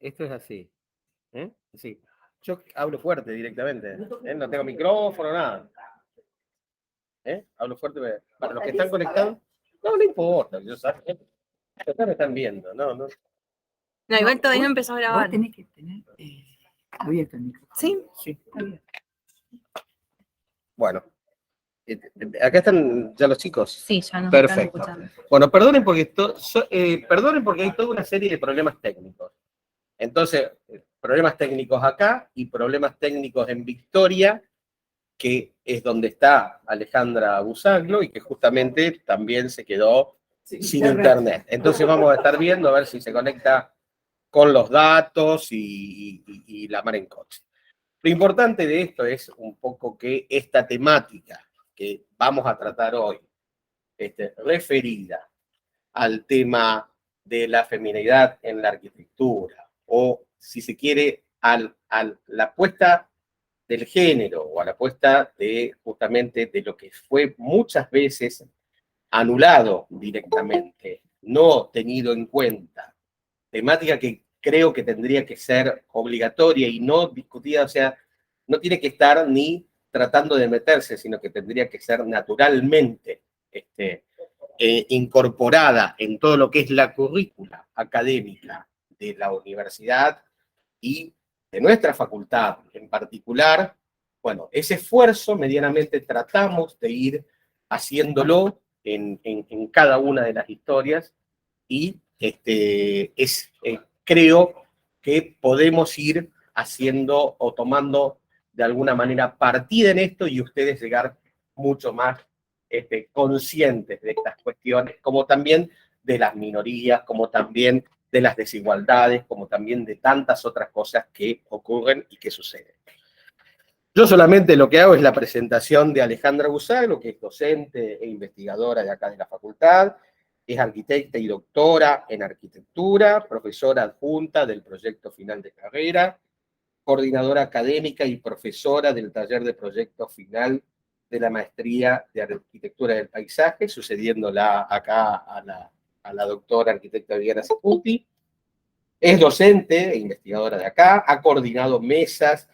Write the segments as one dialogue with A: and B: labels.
A: Esto es así. Sí. Yo hablo fuerte directamente. No tengo micrófono, nada. Hablo fuerte para los que están conectados. No importa. Yo sé. Ustedes me están viendo. No,
B: igual todavía no empezó a grabar.
C: Vos tenés que tener abierto el micrófono.
B: ¿Sí?
A: Sí. Bueno. Acá están ya los chicos.
B: Sí, ya nos
A: Perfecto.
B: están escuchando.
A: Bueno, perdonen porque hay toda una serie de problemas técnicos. Entonces, problemas técnicos acá y problemas técnicos en Victoria, que es donde está Alejandra Busaglo y que justamente también se quedó sin internet. Entonces vamos a estar viendo a ver si se conecta con los datos y la mar en coche. Lo importante de esto es un poco que esta temática que vamos a tratar hoy, referida al tema de la feminidad en la arquitectura, o si se quiere, a la apuesta del género, o a la apuesta de justamente de lo que fue muchas veces anulado directamente, no tenido en cuenta, temática que creo que tendría que ser obligatoria y no discutida, o sea, no tiene que estar ni tratando de meterse, sino que tendría que ser naturalmente incorporada en todo lo que es la currícula académica de la universidad y de nuestra facultad en particular. Bueno, ese esfuerzo medianamente tratamos de ir haciéndolo en cada una de las historias y creo que podemos ir haciendo o tomando de alguna manera partida en esto y ustedes llegar mucho más conscientes de estas cuestiones, como también de las minorías, como también de las desigualdades, como también de tantas otras cosas que ocurren y que suceden. Yo solamente lo que hago es la presentación de Alejandra Busaglo, que es docente e investigadora de acá de la facultad, es arquitecta y doctora en arquitectura, profesora adjunta del proyecto final de carrera, coordinadora académica y profesora del taller de proyecto final de la maestría de arquitectura del paisaje, sucediéndola acá a la doctora arquitecta Viviana Ciputi. Es docente e investigadora de acá, ha coordinado mesas,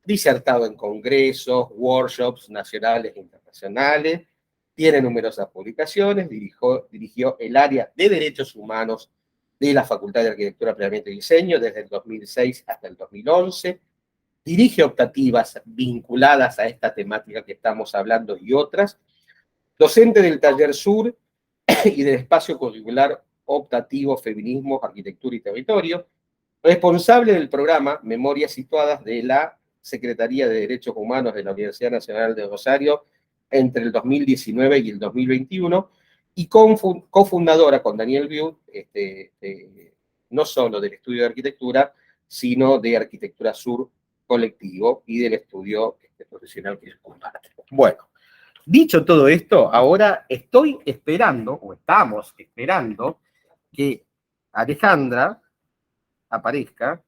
A: disertado en congresos, workshops nacionales e internacionales, tiene numerosas publicaciones, dirigió el área de Derechos Humanos de la Facultad de Arquitectura, Planeamiento y Diseño desde el 2006 hasta el 2011, dirige optativas vinculadas a esta temática que estamos hablando y otras, docente del Taller Sur y del espacio curricular optativo Feminismo, Arquitectura y Territorio, responsable del programa Memorias Situadas de la Secretaría de Derechos Humanos de la Universidad Nacional de Rosario entre el 2019 y el 2021, y cofundadora con Daniel Biut, no solo del estudio de arquitectura, sino de Arquitectura Sur colectivo y del estudio profesional que ellos comparten. Bueno, dicho todo esto, ahora estoy esperando, o estamos esperando, que Alejandra aparezca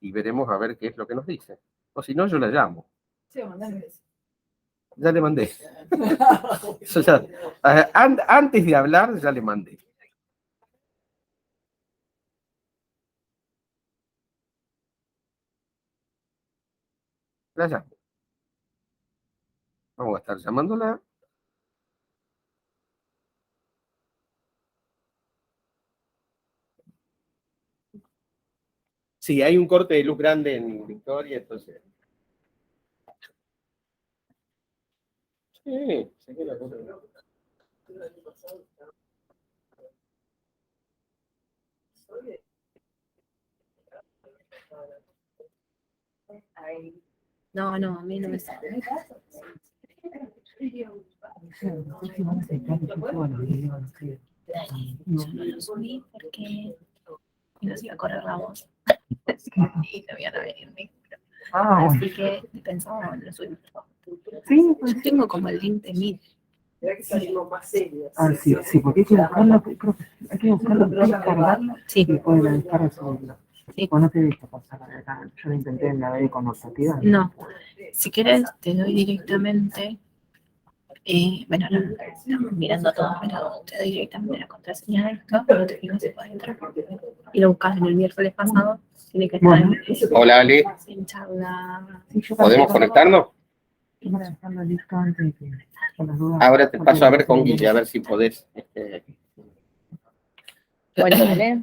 A: y veremos a ver qué es lo que nos dice. O si no, yo la llamo.
C: Sí,
A: ya le mandé. Antes de hablar, ya le mandé. La llamo. Vamos a estar llamándola. Sí, hay un corte de luz grande en Victoria, entonces. Sí, sé que la cosa.
B: No, a mí no me sale. Yo no lo subí porque nos iba a correr la voz. Y no iban a venir. Así que pensaba en lo subir.
C: Sí,
B: yo tengo como el link de Meet.
C: Sí, porque hay que buscarlo, hay que cargarlo
B: Sí.
C: y poder editar el segundo.
B: Sí.
C: O no te he visto pasar acá. Yo lo intenté en la de connotativa.
B: No. Si quieres, te doy directamente. Bueno, no, estamos mirando todo, pero te doy directamente la contraseña de esto, pero te digo si puedes entrar. Y lo buscas en el miércoles pasado, tiene que estar
C: Bueno.
A: Hola, Ali.
B: en charla.
C: Sí, yo
A: ¿Podemos
C: también.
A: conectarnos?
C: Quiero dejarlo listo antes de que, por las dudas.
A: Ahora te paso a ver con Guille, a ver si podés.
B: Bueno, dale.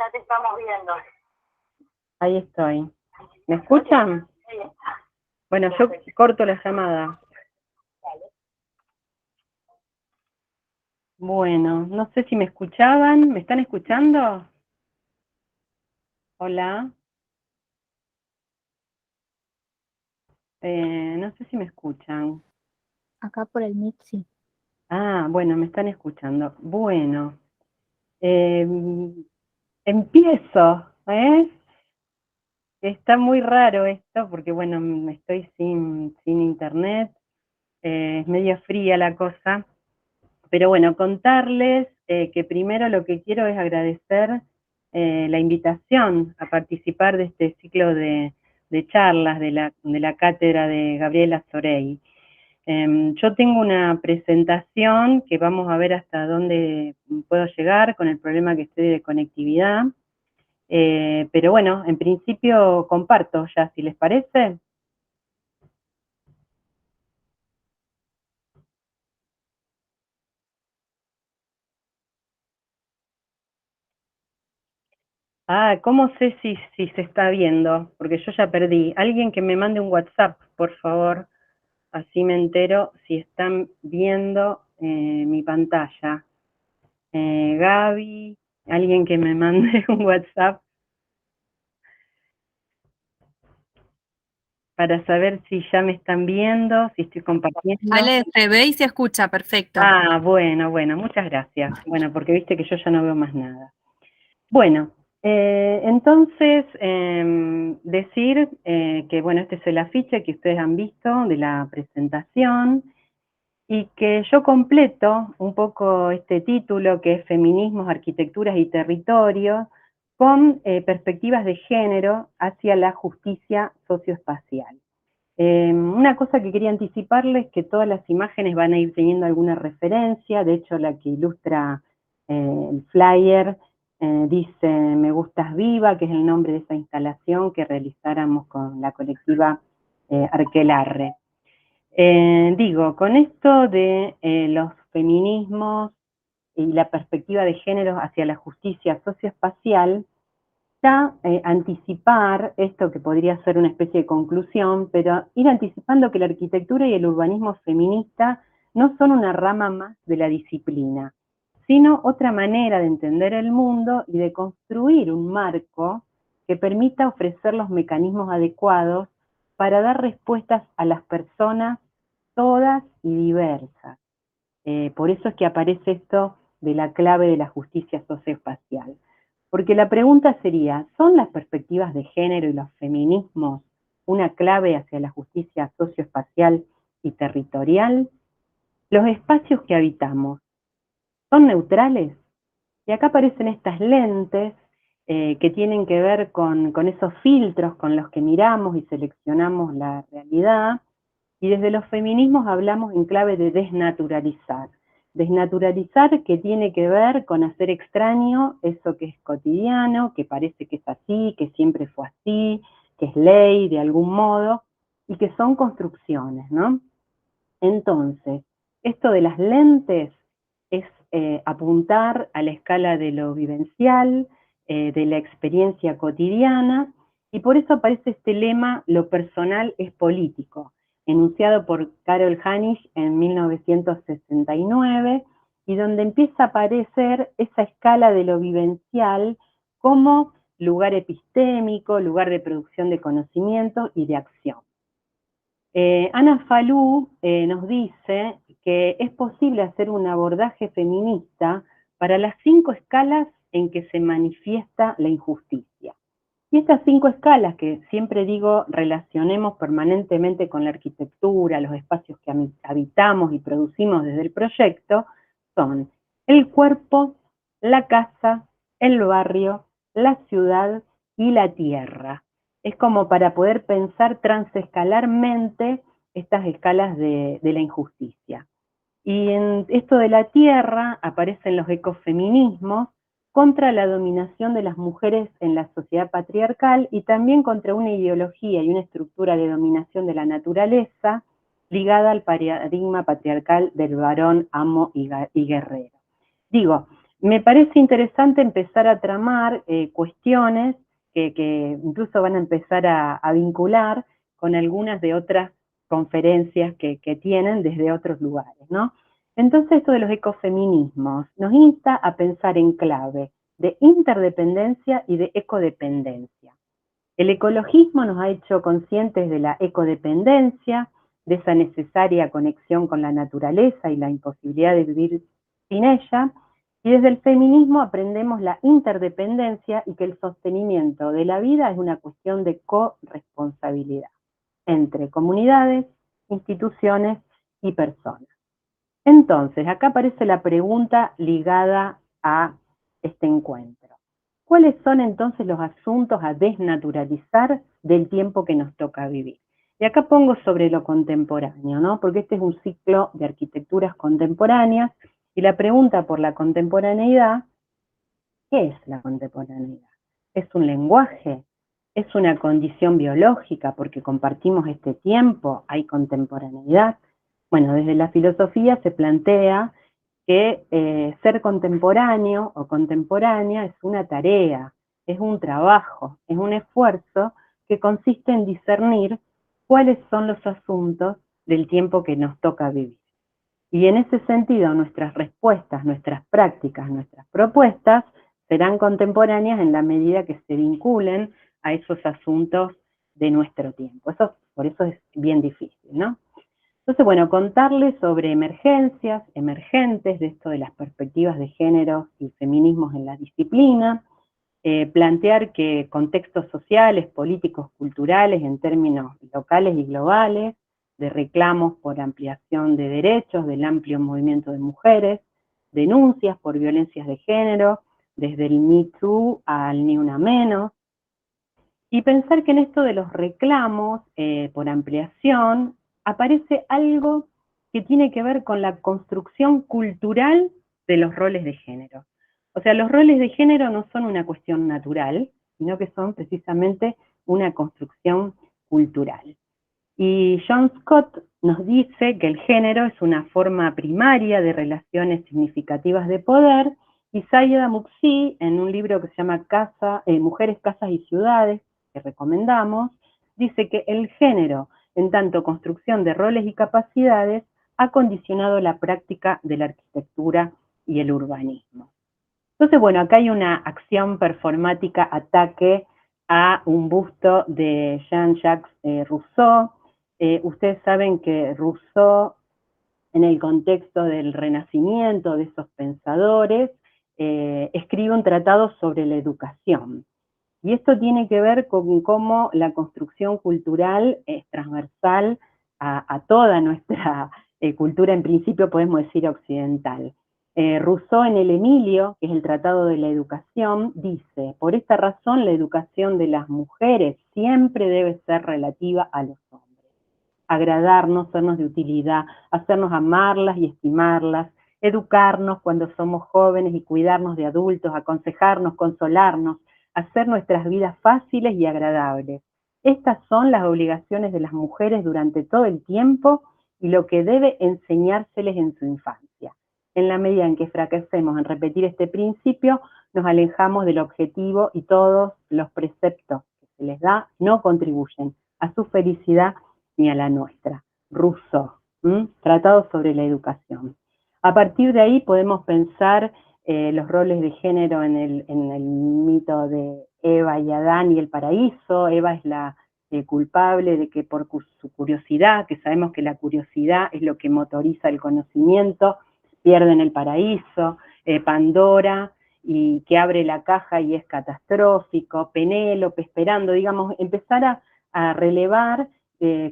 D: ya te estamos viendo.
E: Ahí estoy. ¿Me escuchan?
D: Ahí está.
E: Bueno, yo corto la llamada. Bueno, no sé si me escuchaban. ¿Me están escuchando? Hola. No sé si me escuchan.
B: Acá por el Meet, sí.
E: Ah, bueno, me están escuchando. Bueno, empiezo, ¿eh? Está muy raro esto porque, bueno, estoy sin internet, es medio fría la cosa, pero bueno, contarles que primero lo que quiero es agradecer la invitación a participar de este ciclo de charlas de la cátedra de Gabriela Sorey. Yo tengo una presentación que vamos a ver hasta dónde puedo llegar con el problema que estoy de conectividad. Pero bueno, en principio comparto ya, si les parece. Ah, ¿cómo sé si se está viendo? Porque yo ya perdí. Alguien que me mande un WhatsApp, por favor, así me entero si están viendo mi pantalla. Gaby, alguien que me mande un WhatsApp para saber si ya me están viendo, si estoy compartiendo.
F: Ale, se ve y se escucha, perfecto.
E: Ah, bueno, muchas gracias. Bueno, porque viste que yo ya no veo más nada. Bueno, entonces decir que, bueno, este es el afiche que ustedes han visto de la presentación y que yo completo un poco este título que es Feminismos, Arquitecturas y Territorios con perspectivas de género hacia la justicia socioespacial. Una cosa que quería anticiparles es que todas las imágenes van a ir teniendo alguna referencia, de hecho la que ilustra el flyer dice Me Gustas Viva, que es el nombre de esa instalación que realizáramos con la colectiva Arquelarre. Digo, con esto de los feminismos y la perspectiva de género hacia la justicia socioespacial, ya anticipar esto que podría ser una especie de conclusión, pero ir anticipando que la arquitectura y el urbanismo feminista no son una rama más de la disciplina, sino otra manera de entender el mundo y de construir un marco que permita ofrecer los mecanismos adecuados para dar respuestas a las personas todas y diversas. Por eso es que aparece esto de la clave de la justicia socioespacial. Porque la pregunta sería, ¿son las perspectivas de género y los feminismos una clave hacia la justicia socioespacial y territorial? ¿Los espacios que habitamos son neutrales? Y acá aparecen estas lentes que tienen que ver con esos filtros con los que miramos y seleccionamos la realidad, y desde los feminismos hablamos en clave de desnaturalizar. Desnaturalizar que tiene que ver con hacer extraño eso que es cotidiano, que parece que es así, que siempre fue así, que es ley de algún modo, y que son construcciones, ¿no? Entonces, esto de las lentes es apuntar a la escala de lo vivencial, de la experiencia cotidiana, y por eso aparece este lema, lo personal es político, enunciado por Carol Hanisch en 1969, y donde empieza a aparecer esa escala de lo vivencial como lugar epistémico, lugar de producción de conocimiento y de acción. Ana Falú nos dice que es posible hacer un abordaje feminista para las 5 escalas en que se manifiesta la injusticia. Y estas 5 escalas que siempre digo relacionemos permanentemente con la arquitectura, los espacios que habitamos y producimos desde el proyecto, son el cuerpo, la casa, el barrio, la ciudad y la tierra. Es como para poder pensar transescalarmente estas escalas de la injusticia. Y en esto de la tierra aparecen los ecofeminismos contra la dominación de las mujeres en la sociedad patriarcal y también contra una ideología y una estructura de dominación de la naturaleza ligada al paradigma patriarcal del varón, amo y guerrero. Digo, me parece interesante empezar a tramar cuestiones que incluso van a empezar a vincular con algunas de otras conferencias que tienen desde otros lugares, ¿no? Entonces, esto de los ecofeminismos nos insta a pensar en clave de interdependencia y de ecodependencia. El ecologismo nos ha hecho conscientes de la ecodependencia, de esa necesaria conexión con la naturaleza y la imposibilidad de vivir sin ella, y desde el feminismo aprendemos la interdependencia y que el sostenimiento de la vida es una cuestión de corresponsabilidad entre comunidades, instituciones y personas. Entonces, acá aparece la pregunta ligada a este encuentro. ¿Cuáles son entonces los asuntos a desnaturalizar del tiempo que nos toca vivir? Y acá pongo sobre lo contemporáneo, ¿no? Porque este es un ciclo de arquitecturas contemporáneas, y la pregunta por la contemporaneidad, ¿qué es la contemporaneidad? ¿Es un lenguaje? ¿Es una condición biológica porque compartimos este tiempo? ¿Hay contemporaneidad? Bueno, desde la filosofía se plantea que ser contemporáneo o contemporánea es una tarea, es un trabajo, es un esfuerzo que consiste en discernir cuáles son los asuntos del tiempo que nos toca vivir. Y en ese sentido, nuestras respuestas, nuestras prácticas, nuestras propuestas serán contemporáneas en la medida que se vinculen a esos asuntos de nuestro tiempo. Por eso es bien difícil, ¿no? Entonces, bueno, contarles sobre emergencias, emergentes, de esto de las perspectivas de género y feminismos en la disciplina, plantear que contextos sociales, políticos, culturales, en términos locales y globales, de reclamos por ampliación de derechos, del amplio movimiento de mujeres, denuncias por violencias de género, desde el Me Too al Ni Una Menos, y pensar que en esto de los reclamos por ampliación aparece algo que tiene que ver con la construcción cultural de los roles de género. O sea, los roles de género no son una cuestión natural, sino que son precisamente una construcción cultural. Y John Scott nos dice que el género es una forma primaria de relaciones significativas de poder, y Saida Muxi, en un libro que se llama Mujeres, Casas y Ciudades, que recomendamos, dice que el género, en tanto construcción de roles y capacidades, ha condicionado la práctica de la arquitectura y el urbanismo. Entonces, bueno, acá hay una acción performática, ataque a un busto de Jean-Jacques Rousseau. Ustedes saben que Rousseau, en el contexto del Renacimiento, de esos pensadores, escribe un tratado sobre la educación. Y esto tiene que ver con cómo la construcción cultural es transversal a toda nuestra cultura, en principio podemos decir occidental. Rousseau en el Emilio, que es el Tratado de la Educación, dice: por esta razón la educación de las mujeres siempre debe ser relativa a los hombres. Agradarnos, sernos de utilidad, hacernos amarlas y estimarlas, educarnos cuando somos jóvenes y cuidarnos de adultos, aconsejarnos, consolarnos, hacer nuestras vidas fáciles y agradables. Estas son las obligaciones de las mujeres durante todo el tiempo y lo que debe enseñárseles en su infancia. En la medida en que fracasemos en repetir este principio, nos alejamos del objetivo y todos los preceptos que se les da no contribuyen a su felicidad ni a la nuestra. Rousseau, Tratado sobre la Educación. A partir de ahí podemos pensar los roles de género en el mito de Eva y Adán y el paraíso. Eva es la culpable de que por su curiosidad, que sabemos que la curiosidad es lo que motoriza el conocimiento, pierden el paraíso. Pandora, y que abre la caja y es catastrófico. Penélope esperando, digamos, empezar a relevar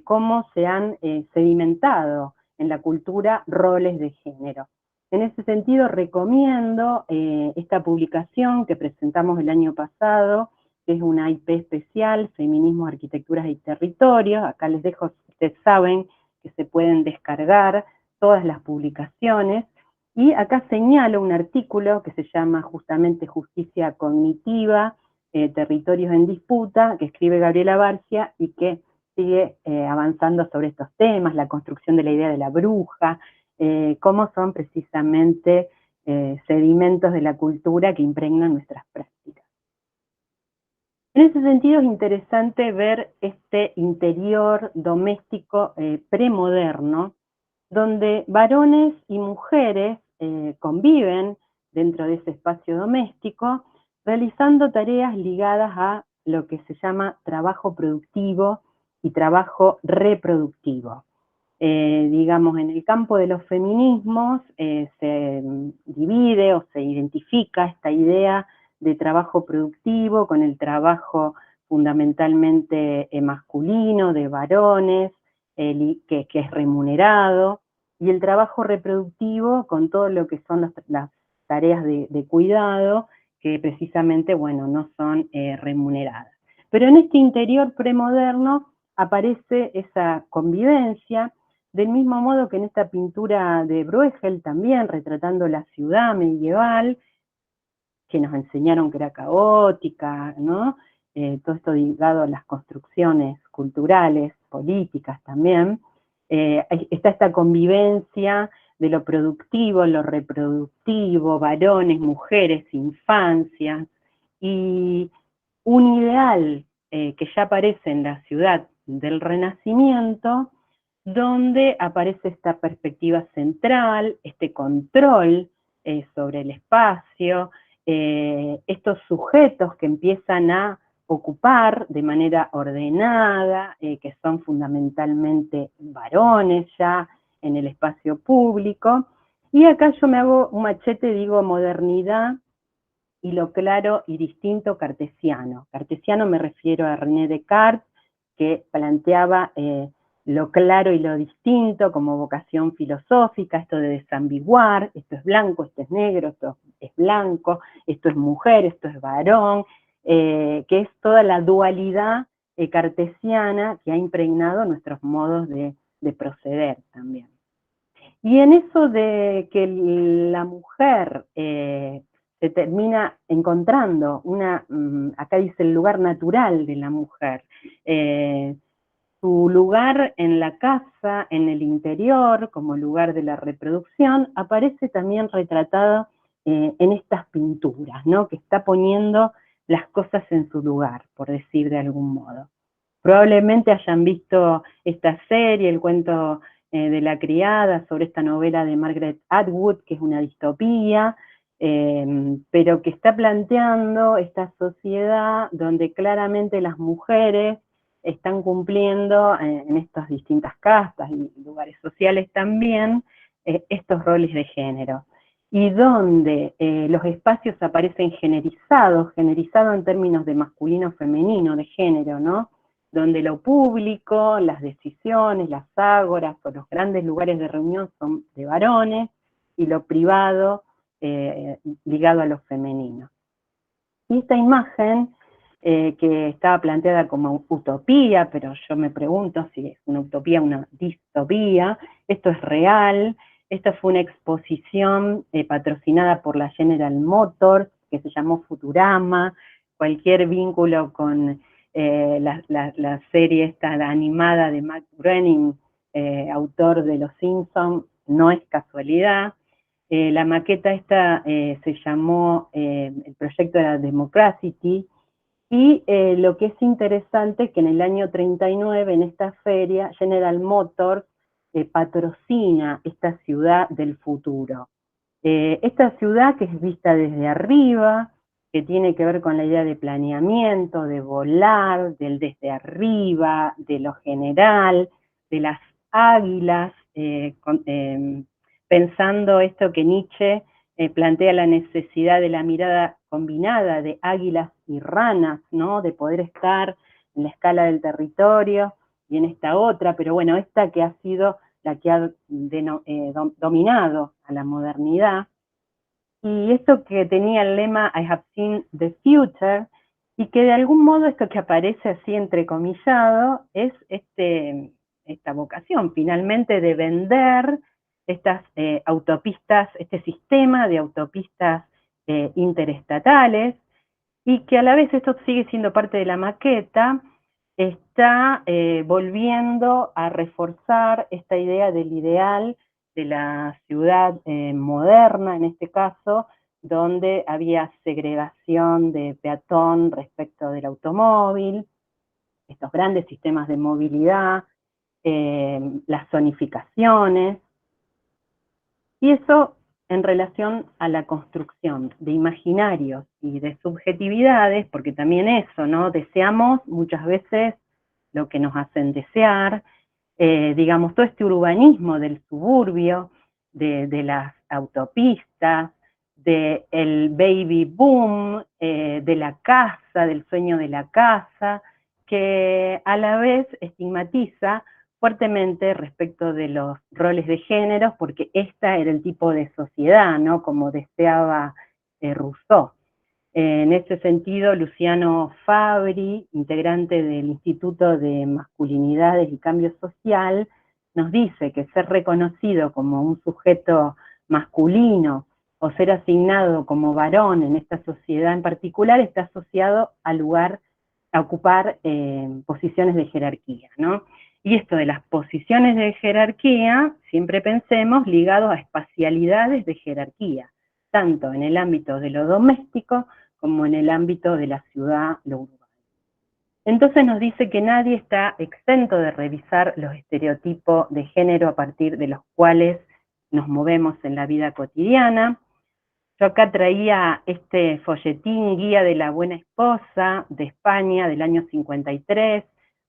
E: cómo se han sedimentado en la cultura roles de género. En ese sentido, recomiendo esta publicación que presentamos el año pasado, que es una IP especial, Feminismo, Arquitecturas y Territorios. Acá les dejo, ustedes saben que se pueden descargar todas las publicaciones. Y acá señalo un artículo que se llama justamente Justicia Cognitiva, Territorios en Disputa, que escribe Gabriela Barcia y que sigue avanzando sobre estos temas, la construcción de la idea de la bruja, cómo son precisamente sedimentos de la cultura que impregnan nuestras prácticas. En ese sentido es interesante ver este interior doméstico premoderno, donde varones y mujeres conviven dentro de ese espacio doméstico, realizando tareas ligadas a lo que se llama trabajo productivo y trabajo reproductivo. Digamos, en el campo de los feminismos se divide o se identifica esta idea de trabajo productivo con el trabajo fundamentalmente masculino, de varones, que es remunerado, y el trabajo reproductivo con todo lo que son las tareas de cuidado, que precisamente, bueno, no son remuneradas. Pero en este interior premoderno aparece esa convivencia, del mismo modo que en esta pintura de Bruegel también, retratando la ciudad medieval, que nos enseñaron que era caótica, ¿no? Todo esto ligado a las construcciones culturales, políticas también. Está esta convivencia de lo productivo, lo reproductivo, varones, mujeres, infancias, y un ideal que ya aparece en la ciudad del Renacimiento, donde aparece esta perspectiva central, este control sobre el espacio, estos sujetos que empiezan a ocupar de manera ordenada, que son fundamentalmente varones ya en el espacio público. Y acá yo me hago un machete, digo modernidad y lo claro y distinto cartesiano. Cartesiano me refiero a René Descartes, que planteaba lo claro y lo distinto como vocación filosófica, esto de desambiguar, esto es blanco, esto es negro, esto es blanco, esto es mujer, esto es varón, que es toda la dualidad cartesiana que ha impregnado nuestros modos de proceder también. Y en eso de que la mujer se termina encontrando acá dice el lugar natural de la mujer, su lugar en la casa, en el interior, como lugar de la reproducción, aparece también retratado en estas pinturas, ¿no? Que está poniendo las cosas en su lugar, por decir de algún modo. Probablemente hayan visto esta serie, El cuento de la criada, sobre esta novela de Margaret Atwood, que es una distopía, pero que está planteando esta sociedad donde claramente las mujeres están cumpliendo en estas distintas castas y lugares sociales también estos roles de género, y donde los espacios aparecen generizados en términos de masculino, femenino, de género, ¿no? Donde lo público, las decisiones, las ágoras o los grandes lugares de reunión son de varones, y lo privado ligado a lo femenino. Y esta imagen que estaba planteada como utopía, pero yo me pregunto si es una utopía o una distopía, esto es real. Esta fue una exposición patrocinada por la General Motors, que se llamó Futurama. Cualquier vínculo con la serie esta animada de Matt Groening, autor de Los Simpsons, no es casualidad. La maqueta esta se llamó, el proyecto era Democracy, y lo que es interesante es que en el año 39, en esta feria, General Motors patrocina esta ciudad del futuro. Esta ciudad que es vista desde arriba, que tiene que ver con la idea de planeamiento, de volar, del desde arriba, de lo general, de las águilas, pensando esto que Nietzsche plantea la necesidad de la mirada combinada de águilas y ranas, ¿no? De poder estar en la escala del territorio y en esta otra, pero bueno, esta que ha sido la que ha dominado a la modernidad. Y esto que tenía el lema I have seen the future, y que de algún modo esto que aparece así entrecomillado es esta vocación finalmente de vender estas autopistas, este sistema de autopistas interestatales, y que a la vez esto sigue siendo parte de la maqueta, está volviendo a reforzar esta idea del ideal de la ciudad moderna, en este caso, donde había segregación de peatón respecto del automóvil, estos grandes sistemas de movilidad, las zonificaciones, y eso en relación a la construcción de imaginarios y de subjetividades, porque también eso, ¿no? Deseamos muchas veces lo que nos hacen desear, digamos, todo este urbanismo del suburbio, de las autopistas, del baby boom, de la casa, del sueño de la casa, que a la vez estigmatiza fuertemente respecto de los roles de género, porque esta era el tipo de sociedad, ¿no? Como deseaba Rousseau. En ese sentido, Luciano Fabri, integrante del Instituto de Masculinidades y Cambio Social, nos dice que ser reconocido como un sujeto masculino o ser asignado como varón en esta sociedad en particular está asociado al lugar, a ocupar posiciones de jerarquía, ¿no? Y esto de las posiciones de jerarquía, siempre pensemos ligados a espacialidades de jerarquía, tanto en el ámbito de lo doméstico como en el ámbito de la ciudad, lo urbano. Entonces nos dice que nadie está exento de revisar los estereotipos de género a partir de los cuales nos movemos en la vida cotidiana. Yo acá traía este folletín, Guía de la Buena Esposa, de España, del año 53,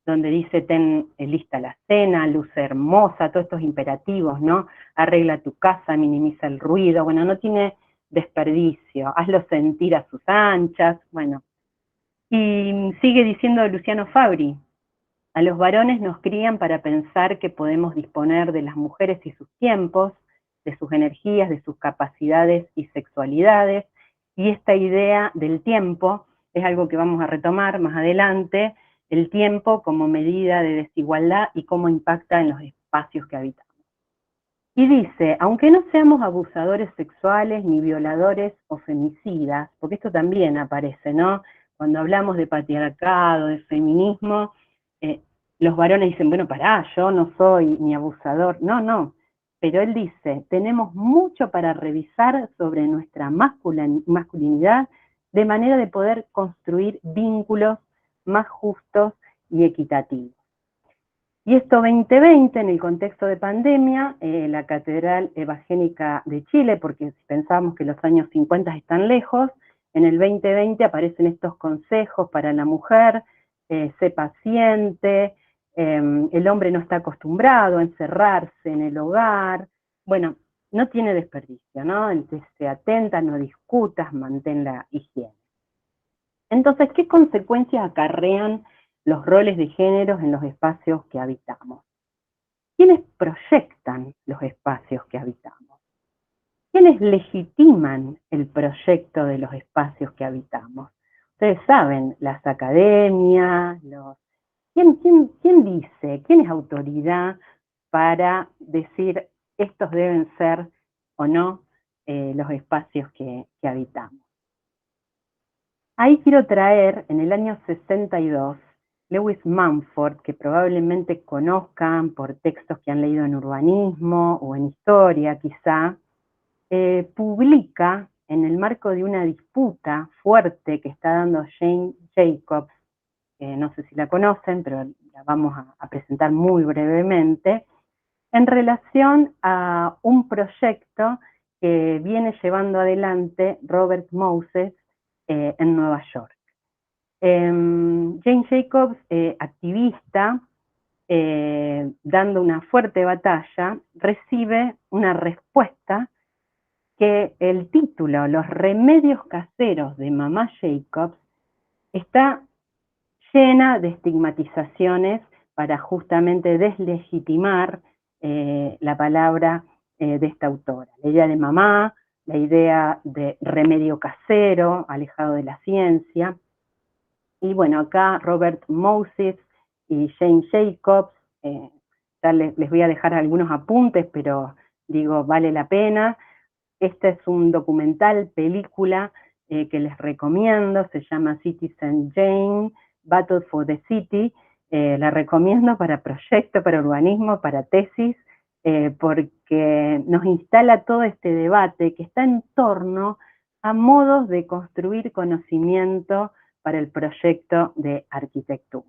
E: donde dice, ten lista la cena, luce hermosa, todos estos imperativos, ¿no? Arregla tu casa, minimiza el ruido, bueno, no tiene desperdicio, hazlo sentir a sus anchas, bueno. Y sigue diciendo Luciano Fabri, a los varones nos crían para pensar que podemos disponer de las mujeres y sus tiempos, de sus energías, de sus capacidades y sexualidades, y esta idea del tiempo es algo que vamos a retomar más adelante, el tiempo como medida de desigualdad y cómo impacta en los espacios que habitamos. Y dice, aunque no seamos abusadores sexuales, ni violadores o femicidas, porque esto también aparece, ¿no? Cuando hablamos de patriarcado, de feminismo, los varones dicen, bueno, pará, yo no soy ni abusador. No, no. Pero él dice, tenemos mucho para revisar sobre nuestra masculinidad, de manera de poder construir vínculos más justos y equitativos. Y esto 2020, en el contexto de pandemia, la Catedral Evangélica de Chile, porque si pensamos que los años 50 están lejos, en el 2020 aparecen estos consejos para la mujer, sé paciente, el hombre no está acostumbrado a encerrarse en el hogar, bueno, no tiene desperdicio, ¿no? Entonces, se atenta, no discutas, mantén la higiene. Entonces, ¿qué consecuencias acarrean los roles de género en los espacios que habitamos? ¿Quiénes proyectan los espacios que habitamos? ¿Quiénes legitiman el proyecto de los espacios que habitamos? Ustedes saben, las academias, ¿quién dice? ¿Quién es autoridad para decir estos deben ser o no los espacios que habitamos? Ahí quiero traer, en el año 62, Lewis Mumford, que probablemente conozcan por textos que han leído en urbanismo o en historia quizá, publica en el marco de una disputa fuerte que está dando Jane Jacobs, no sé si la conocen, pero la vamos a presentar muy brevemente, en relación a un proyecto que viene llevando adelante Robert Moses en Nueva York. Jane Jacobs, activista, dando una fuerte batalla, recibe una respuesta que el título, Los remedios caseros de Mamá Jacobs, está llena de estigmatizaciones para justamente deslegitimar la palabra de esta autora. La idea de mamá, la idea de remedio casero, alejado de la ciencia. Y bueno, acá Robert Moses y Jane Jacobs, les voy a dejar algunos apuntes, pero digo, vale la pena. Este es un documental, película, que les recomiendo, se llama Citizen Jane, Battle for the City, la recomiendo para proyecto, para urbanismo, para tesis, porque nos instala todo este debate que está en torno a modos de construir conocimiento para el proyecto de arquitectura.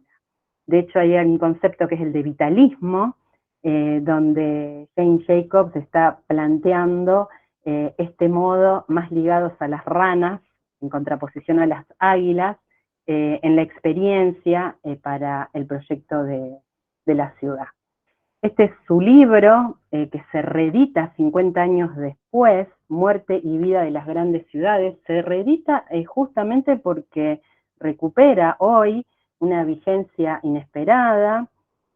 E: De hecho, hay un concepto que es el de vitalismo, donde Jane Jacobs está planteando este modo más ligados a las ranas, en contraposición a las águilas, en la experiencia para el proyecto de la ciudad. Este es su libro, que se reedita 50 años después, Muerte y vida de las grandes ciudades. Se reedita justamente porque recupera hoy una vigencia inesperada,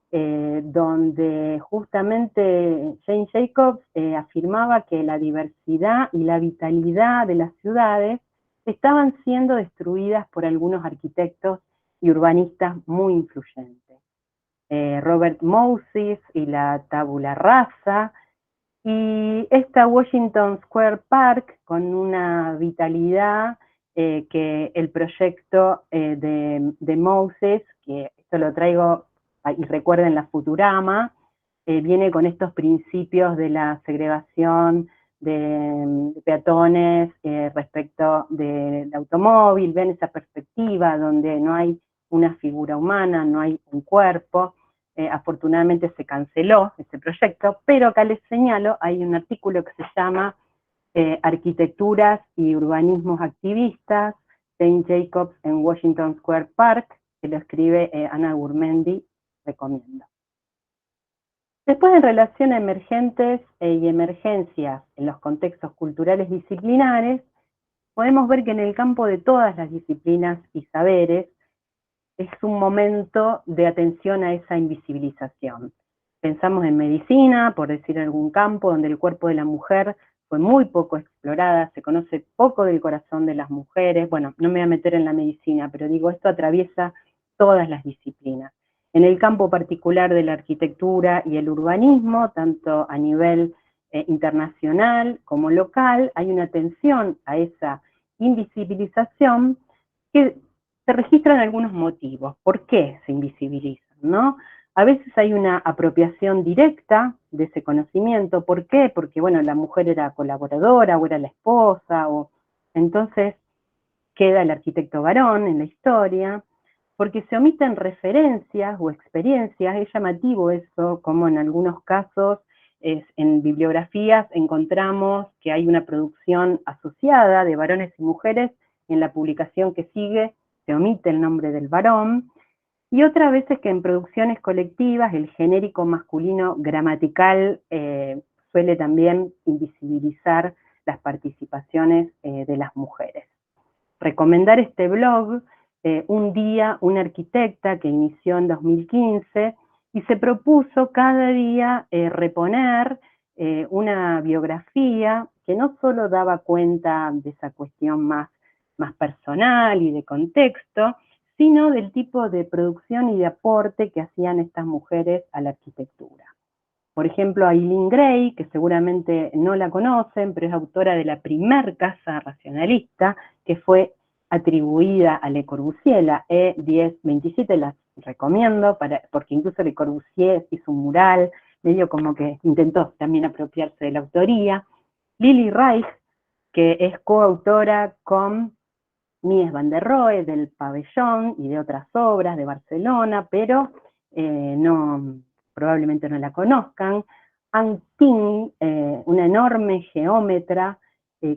E: donde justamente Jane Jacobs afirmaba que la diversidad y la vitalidad de las ciudades estaban siendo destruidas por algunos arquitectos y urbanistas muy influyentes. Robert Moses y la tabula rasa, y esta Washington Square Park con una vitalidad que el proyecto de Moses, que esto lo traigo y recuerden la Futurama, viene con estos principios de la segregación de peatones respecto del automóvil. Ven esa perspectiva donde no hay una figura humana, no hay un cuerpo. Afortunadamente se canceló ese proyecto, pero acá les señalo, hay un artículo que se llama Arquitecturas y Urbanismos Activistas, Jane Jacobs en Washington Square Park, que lo escribe Ana Gurmendi, recomiendo. Después, en relación a emergentes y emergencias en los contextos culturales disciplinares, podemos ver que en el campo de todas las disciplinas y saberes es un momento de atención a esa invisibilización. Pensamos en medicina, por decir algún campo, donde el cuerpo de la mujer fue muy poco explorada, se conoce poco del corazón de las mujeres. Bueno, no me voy a meter en la medicina, pero digo, esto atraviesa todas las disciplinas. En el campo particular de la arquitectura y el urbanismo, tanto a nivel internacional como local, hay una atención a esa invisibilización que se registran algunos motivos. ¿Por qué se invisibilizan, no? A veces hay una apropiación directa de ese conocimiento. ¿Por qué? Porque, bueno, la mujer era colaboradora o era la esposa, o entonces queda el arquitecto varón en la historia, porque se omiten referencias o experiencias. Es llamativo eso, como en algunos casos en bibliografías encontramos que hay una producción asociada de varones y mujeres, y en la publicación que sigue se omite el nombre del varón, y otras veces que en producciones colectivas el genérico masculino gramatical suele también invisibilizar las participaciones de las mujeres. Recomendar este blog, Un día, una arquitecta, que inició en 2015, y se propuso cada día reponer una biografía que no solo daba cuenta de esa cuestión más personal y de contexto, sino del tipo de producción y de aporte que hacían estas mujeres a la arquitectura. Por ejemplo, Eileen Gray, que seguramente no la conocen, pero es autora de la primer casa racionalista, que fue atribuida a Le Corbusier, la E1027, la recomiendo, porque incluso Le Corbusier hizo un mural, medio como que intentó también apropiarse de la autoría. Lily Reich, que es coautora con Mies van der Rohe, del Pabellón y de otras obras de Barcelona, pero probablemente no la conozcan. Anne Ting, una enorme geómetra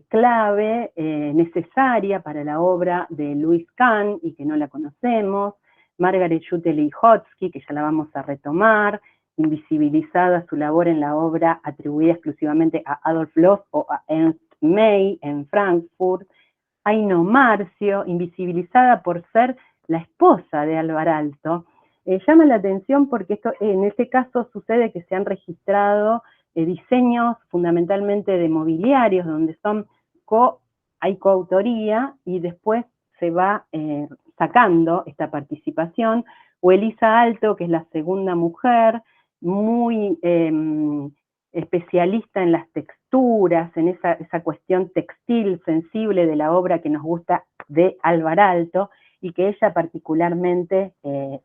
E: clave, necesaria para la obra de Louis Kahn y que no la conocemos. Margaret Jutely-Hotsky, que ya la vamos a retomar, invisibilizada su labor en la obra atribuida exclusivamente a Adolf Loos o a Ernst May en Frankfurt. Aino Marcio, invisibilizada por ser la esposa de Alvar Aalto. Llama la atención porque esto, en este caso sucede que se han registrado diseños fundamentalmente de mobiliarios, donde hay coautoría y después se va sacando esta participación. O Elisa Alto, que es la segunda mujer, muy especialista en las texturas, en esa cuestión textil sensible de la obra que nos gusta de Alvar Aalto, y que ella particularmente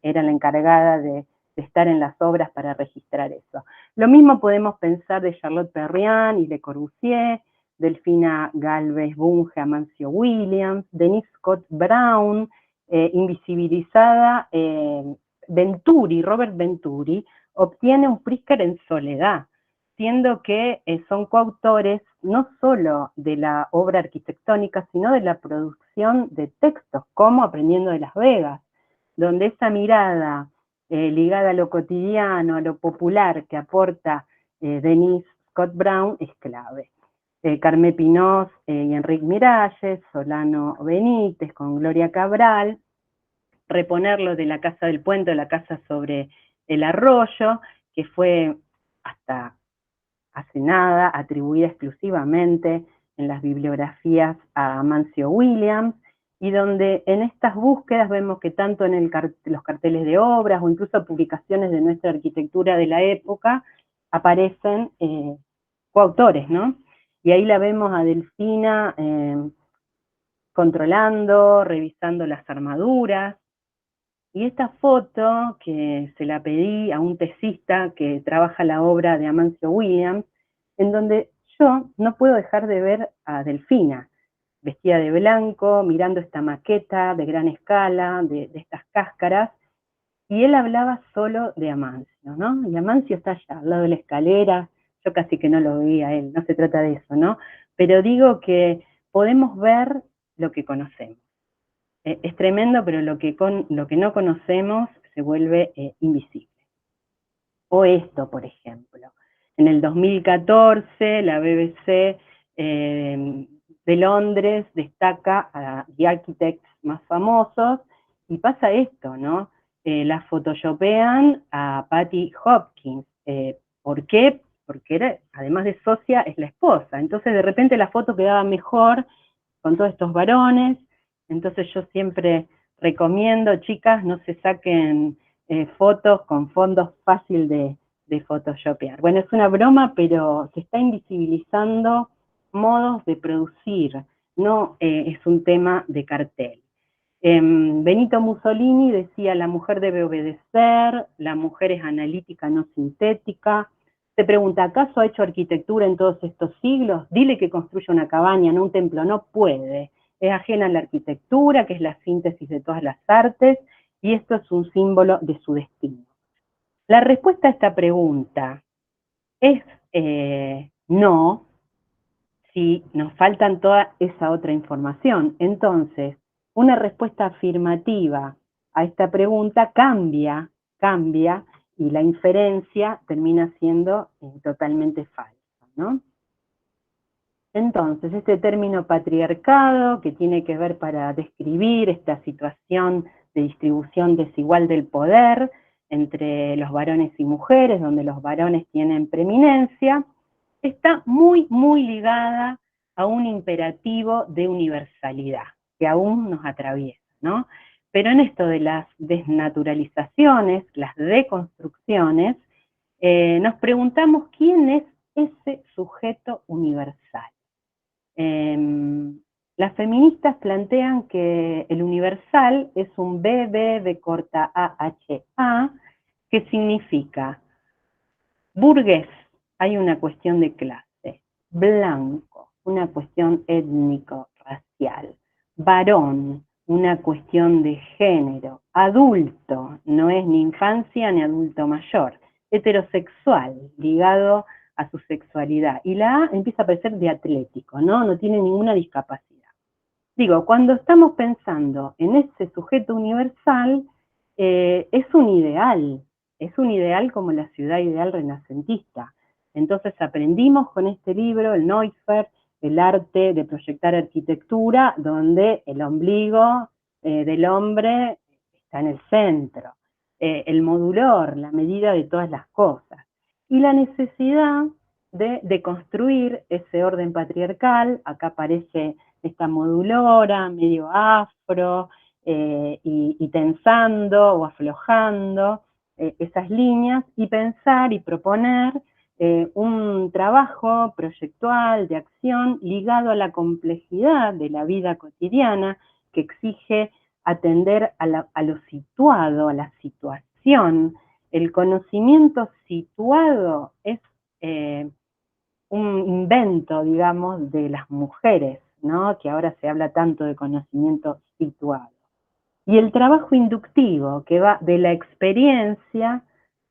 E: era la encargada de estar en las obras para registrar eso. Lo mismo podemos pensar de Charlotte Perriand y Le Corbusier, Delfina Galvez Bunge, Amancio Williams, Denise Scott Brown, invisibilizada, Robert Venturi, obtiene un Pritzker en soledad, siendo que son coautores no solo de la obra arquitectónica, sino de la producción de textos, como Aprendiendo de Las Vegas, donde esa mirada ligada a lo cotidiano, a lo popular que aporta Denise Scott Brown es clave. Carmé Pinós y Enrique Miralles, Solano Benítez con Gloria Cabral, reponerlo de la Casa del Puente, la Casa sobre el Arroyo, que fue hasta hace nada atribuida exclusivamente en las bibliografías a Amancio Williams, y donde en estas búsquedas vemos que tanto en los carteles de obras o incluso publicaciones de nuestra arquitectura de la época aparecen coautores, ¿no? Y ahí la vemos a Delfina controlando, revisando las armaduras. Y esta foto, que se la pedí a un tesista que trabaja la obra de Amancio Williams, en donde yo no puedo dejar de ver a Delfina, vestida de blanco, mirando esta maqueta de gran escala, de estas cáscaras, y él hablaba solo de Amancio, ¿no? Y Amancio está allá, al lado de la escalera, yo casi que no lo veía a él, no se trata de eso, ¿no? Pero digo que podemos ver lo que conocemos. Es tremendo, pero lo que no conocemos se vuelve invisible. O esto, por ejemplo. En el 2014, la BBC de Londres destaca a The Architects más famosos, y pasa esto, ¿no? La photoshopean a Patty Hopkins. ¿Por qué? Porque además de socia, es la esposa. Entonces, de repente, la foto quedaba mejor con todos estos varones. Entonces, yo siempre recomiendo, chicas, no se saquen fotos con fondos fácil de photoshopear. Bueno, es una broma, pero se está invisibilizando modos de producir, no es un tema de cartel. Benito Mussolini decía, la mujer debe obedecer, la mujer es analítica, no sintética. Se pregunta, ¿acaso ha hecho arquitectura en todos estos siglos? Dile que construya una cabaña, no un templo, no puede. Es ajena a la arquitectura, que es la síntesis de todas las artes, y esto es un símbolo de su destino. La respuesta a esta pregunta es no, si nos faltan toda esa otra información. Entonces, una respuesta afirmativa a esta pregunta cambia, y la inferencia termina siendo totalmente falsa, ¿no? Entonces, este término patriarcado, que tiene que ver para describir esta situación de distribución desigual del poder entre los varones y mujeres, donde los varones tienen preeminencia, está muy, muy ligada a un imperativo de universalidad, que aún nos atraviesa, ¿no? Pero en esto de las desnaturalizaciones, las deconstrucciones, nos preguntamos quién es ese sujeto universal. Las feministas plantean que el universal es un B corta AHA, que significa burgués, hay una cuestión de clase, blanco, una cuestión étnico-racial, varón, una cuestión de género, adulto, no es ni infancia ni adulto mayor, heterosexual, ligado a su sexualidad, y la A empieza a aparecer de atlético, ¿no? No tiene ninguna discapacidad. Digo, cuando estamos pensando en ese sujeto universal, es un ideal como la ciudad ideal renacentista. Entonces aprendimos con este libro, el Neusfer, el arte de proyectar arquitectura, donde el ombligo del hombre está en el centro, el modulor, la medida de todas las cosas, y la necesidad de construir ese orden patriarcal. Acá aparece esta modulora, medio afro, y tensando o aflojando esas líneas, y pensar y proponer un trabajo proyectual de acción ligado a la complejidad de la vida cotidiana, que exige atender a lo situado, a la situación, el conocimiento situado es un invento, digamos, de las mujeres, ¿no? Que ahora se habla tanto de conocimiento situado. Y el trabajo inductivo, que va de la experiencia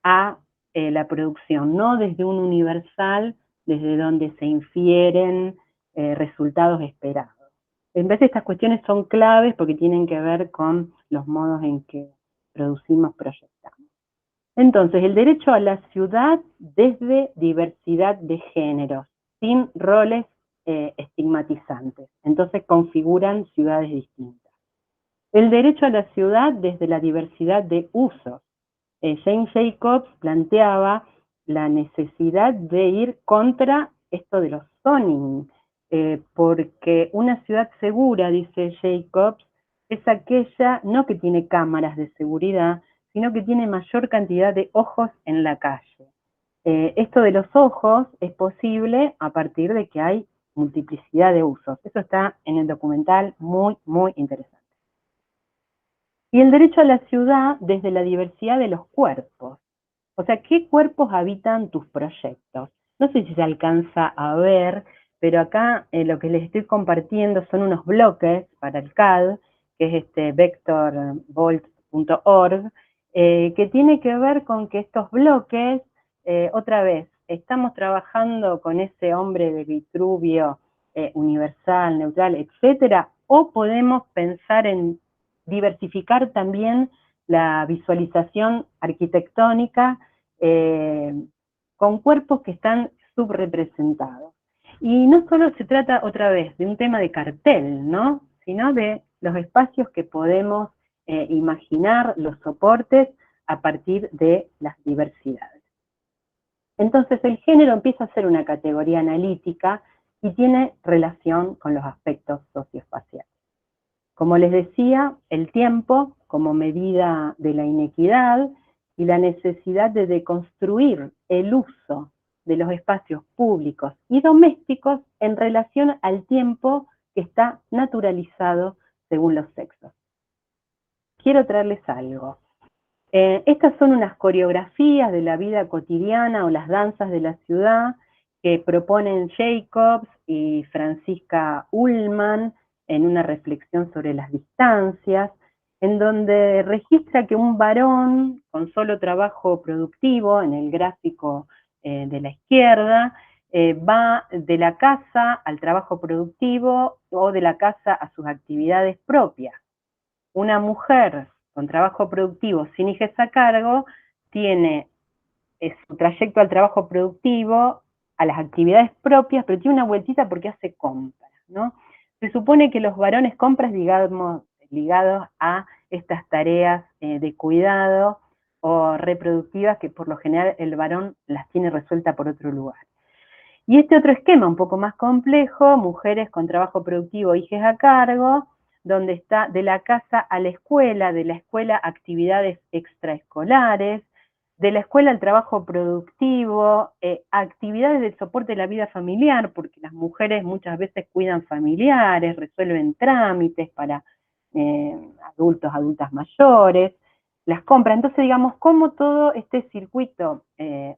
E: a la producción, no desde un universal, desde donde se infieren resultados esperados. En vez de estas cuestiones son claves porque tienen que ver con los modos en que producimos, proyectamos. Entonces, el derecho a la ciudad desde diversidad de géneros, sin roles estigmatizantes. Entonces configuran ciudades distintas. El derecho a la ciudad desde la diversidad de usos. Jane Jacobs planteaba la necesidad de ir contra esto de los zoning, porque una ciudad segura, dice Jacobs, es aquella no que tiene cámaras de seguridad, sino que tiene mayor cantidad de ojos en la calle. Esto de los ojos es posible a partir de que hay multiplicidad de usos. Eso está en el documental, muy, muy interesante. Y el derecho a la ciudad desde la diversidad de los cuerpos. O sea, ¿qué cuerpos habitan tus proyectos? No sé si se alcanza a ver, pero acá lo que les estoy compartiendo son unos bloques para el CAD, que es vectorvolt.org, que tiene que ver con que estos bloques, otra vez, estamos trabajando con ese hombre de Vitruvio, universal, neutral, etcétera, o podemos pensar en diversificar también la visualización arquitectónica con cuerpos que están subrepresentados. Y no solo se trata otra vez de un tema de cartel, ¿no? Sino de los espacios que podemos imaginar, los soportes, a partir de las diversidades. Entonces el género empieza a ser una categoría analítica y tiene relación con los aspectos socioespaciales. Como les decía, el tiempo como medida de la inequidad y la necesidad de deconstruir el uso de los espacios públicos y domésticos en relación al tiempo que está naturalizado según los sexos. Quiero traerles algo. Estas son unas coreografías de la vida cotidiana o las danzas de la ciudad que proponen Jacobs y Franziska Ullmann en una reflexión sobre las distancias, en donde registra que un varón con solo trabajo productivo, en el gráfico de la izquierda, va de la casa al trabajo productivo o de la casa a sus actividades propias. Una mujer con trabajo productivo sin hijos a cargo tiene su trayecto al trabajo productivo, a las actividades propias, pero tiene una vueltita porque hace compras, ¿no? Se supone que los varones compras, digamos, ligados a estas tareas de cuidado o reproductivas que por lo general el varón las tiene resueltas por otro lugar. Y este otro esquema un poco más complejo, mujeres con trabajo productivo, hijos a cargo, donde está de la casa a la escuela, de la escuela actividades extraescolares, de la escuela al trabajo productivo, actividades de soporte de la vida familiar, porque las mujeres muchas veces cuidan familiares, resuelven trámites para adultos, adultas mayores, las compras. Entonces, digamos, cómo todo este circuito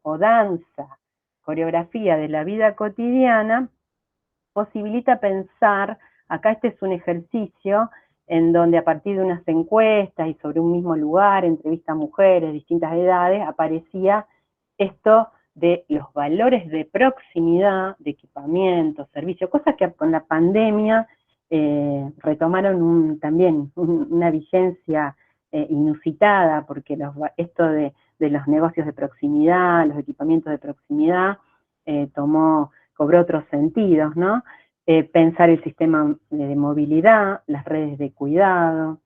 E: o danza, coreografía de la vida cotidiana, posibilita pensar, acá este es un ejercicio en donde a partir de unas encuestas y sobre un mismo lugar, entrevista a mujeres de distintas edades, aparecía esto de los valores de proximidad, de equipamiento, servicio, cosas que con la pandemia retomaron también una vigencia inusitada, porque esto de los negocios de proximidad, los equipamientos de proximidad, cobró otros sentidos, ¿no? Pensar el sistema de movilidad, las redes de cuidado.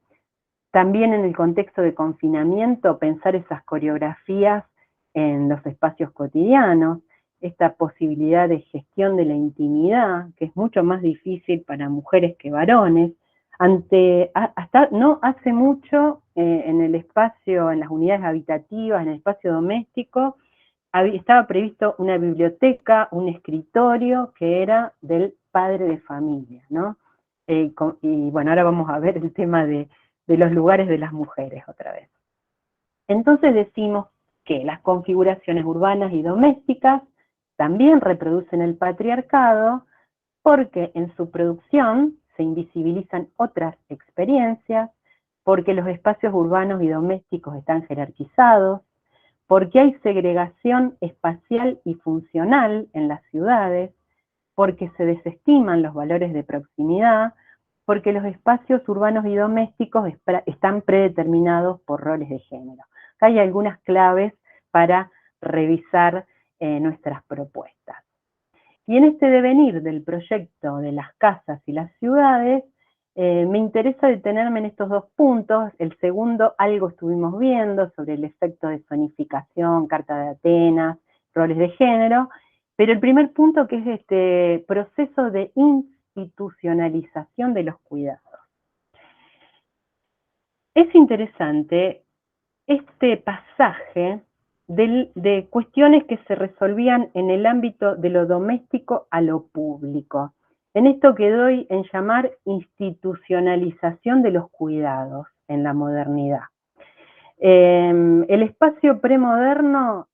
E: También en el contexto de confinamiento, pensar esas coreografías en los espacios cotidianos, esta posibilidad de gestión de la intimidad, que es mucho más difícil para mujeres que varones. Hasta no hace mucho, en el espacio, en las unidades habitativas, en el espacio doméstico, estaba previsto una biblioteca, un escritorio que era del padre de familia, ¿no? Y bueno, ahora vamos a ver el tema de los lugares de las mujeres otra vez. Entonces decimos, que las configuraciones urbanas y domésticas también reproducen el patriarcado, porque en su producción se invisibilizan otras experiencias, porque los espacios urbanos y domésticos están jerarquizados, porque hay segregación espacial y funcional en las ciudades, porque se desestiman los valores de proximidad, porque los espacios urbanos y domésticos están predeterminados por roles de género. Acá hay algunas claves para revisar nuestras propuestas. Y en este devenir del proyecto de las casas y las ciudades, me interesa detenerme en estos dos puntos. El segundo, algo estuvimos viendo sobre el efecto de zonificación, Carta de Atenas, roles de género, pero el primer punto, que es este proceso de institucionalización de los cuidados. Es interesante este pasaje de cuestiones que se resolvían en el ámbito de lo doméstico a lo público, en esto que doy en llamar institucionalización de los cuidados en la modernidad. El espacio premoderno